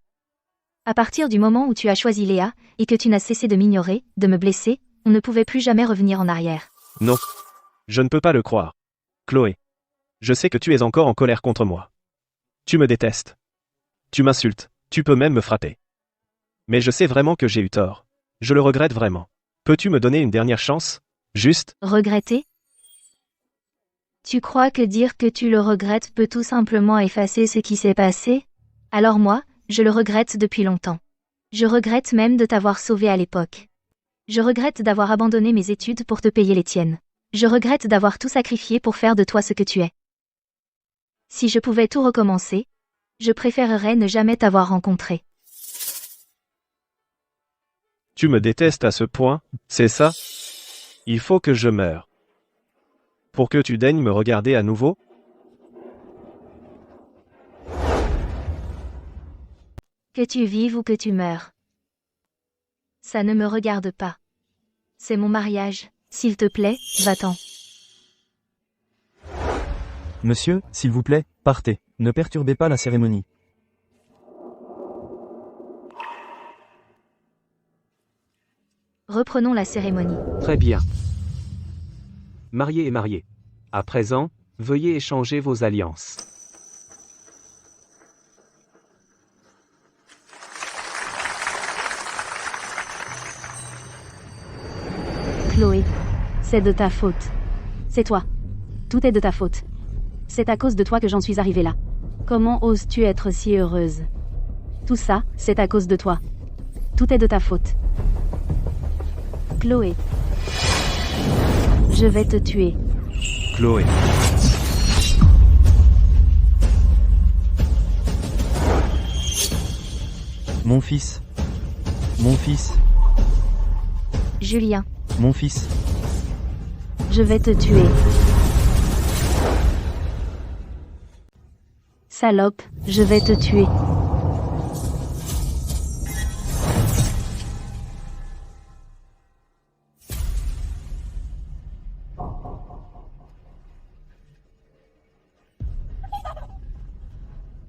À partir du moment où tu as choisi Léa, et que tu n'as cessé de m'ignorer, de me blesser, on ne pouvait plus jamais revenir en arrière. Non. Je ne peux pas le croire. Chloé. Je sais que tu es encore en colère contre moi. Tu me détestes. Tu m'insultes, tu peux même me frapper. Mais je sais vraiment que j'ai eu tort. Je le regrette vraiment. Peux-tu me donner une dernière chance? Juste. Regretter? Tu crois que dire que tu le regrettes peut tout simplement effacer ce qui s'est passé? Alors moi, je le regrette depuis longtemps. Je regrette même de t'avoir sauvé à l'époque. Je regrette d'avoir abandonné mes études pour te payer les tiennes. Je regrette d'avoir tout sacrifié pour faire de toi ce que tu es. Si je pouvais tout recommencer, je préférerais ne jamais t'avoir rencontré. Tu me détestes à ce point, c'est ça? Il faut que je meure. Pour que tu daignes me regarder à nouveau? Que tu vives ou que tu meurs. Ça ne me regarde pas. C'est mon mariage. S'il te plaît, va-t'en. Monsieur, s'il vous plaît, partez. Ne perturbez pas la cérémonie. Reprenons la cérémonie. Très bien. Marié et marié. À présent, veuillez échanger vos alliances. Chloé, c'est de ta faute. C'est toi. Tout est de ta faute. C'est à cause de toi que j'en suis arrivée là. Comment oses-tu être si heureuse? Tout ça, c'est à cause de toi. Tout est de ta faute. Chloé, je vais te tuer. Chloé. Mon fils. Mon fils. Julien, Mon fils. je vais te tuer. Salope, je vais te tuer.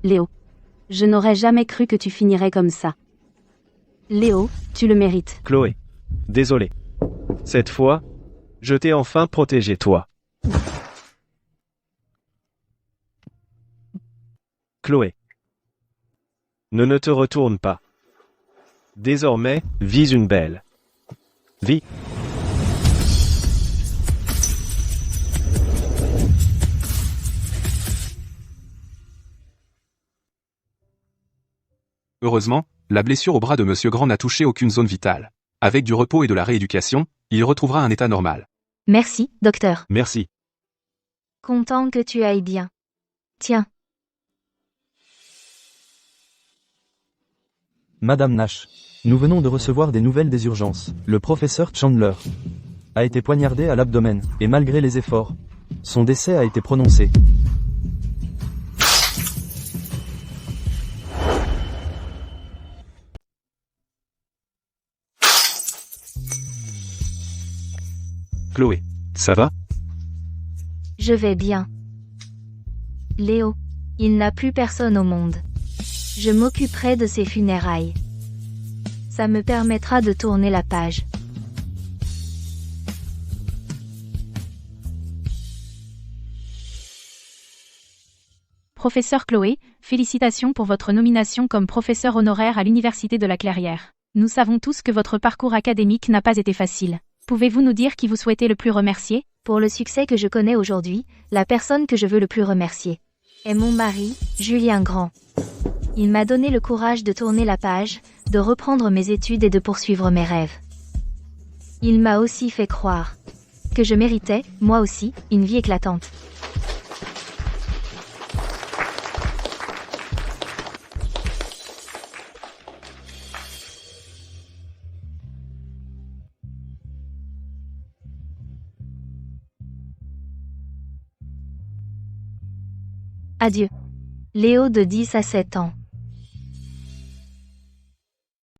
Léo. Je n'aurais jamais cru que tu finirais comme ça. Léo, Tu le mérites. Chloé. Désolé. Cette fois, je t'ai enfin protégé toi. Chloé. Ne te retourne pas. Désormais, vis une belle vie. Heureusement, la blessure au bras de Monsieur Grand n'a touché aucune zone vitale. Avec du repos et de la rééducation, il retrouvera un état normal. Merci, docteur. Merci. Content que tu ailles bien. Tiens, Madame Nash. Nous venons de recevoir des nouvelles des urgences. Le professeur Chandler a été poignardé à l'abdomen, et malgré les efforts, son décès a été prononcé. Chloé, ça va? je vais bien. Léo, il n'a plus personne au monde. Je m'occuperai de ses funérailles. Ça me permettra de tourner la page. Professeur Chloé, félicitations pour votre nomination comme professeur honoraire à l'Université de la Clairière. Nous savons tous que votre parcours académique n'a pas été facile. Pouvez-vous nous dire qui vous souhaitez le plus remercier? Pour le succès que je connais aujourd'hui, la personne que je veux le plus remercier est mon mari, Julien Grand. Il m'a donné le courage de tourner la page, de reprendre mes études et de poursuivre mes rêves. Il m'a aussi fait croire que je méritais, moi aussi, une vie éclatante. Adieu. Léo de 10 à 7 ans.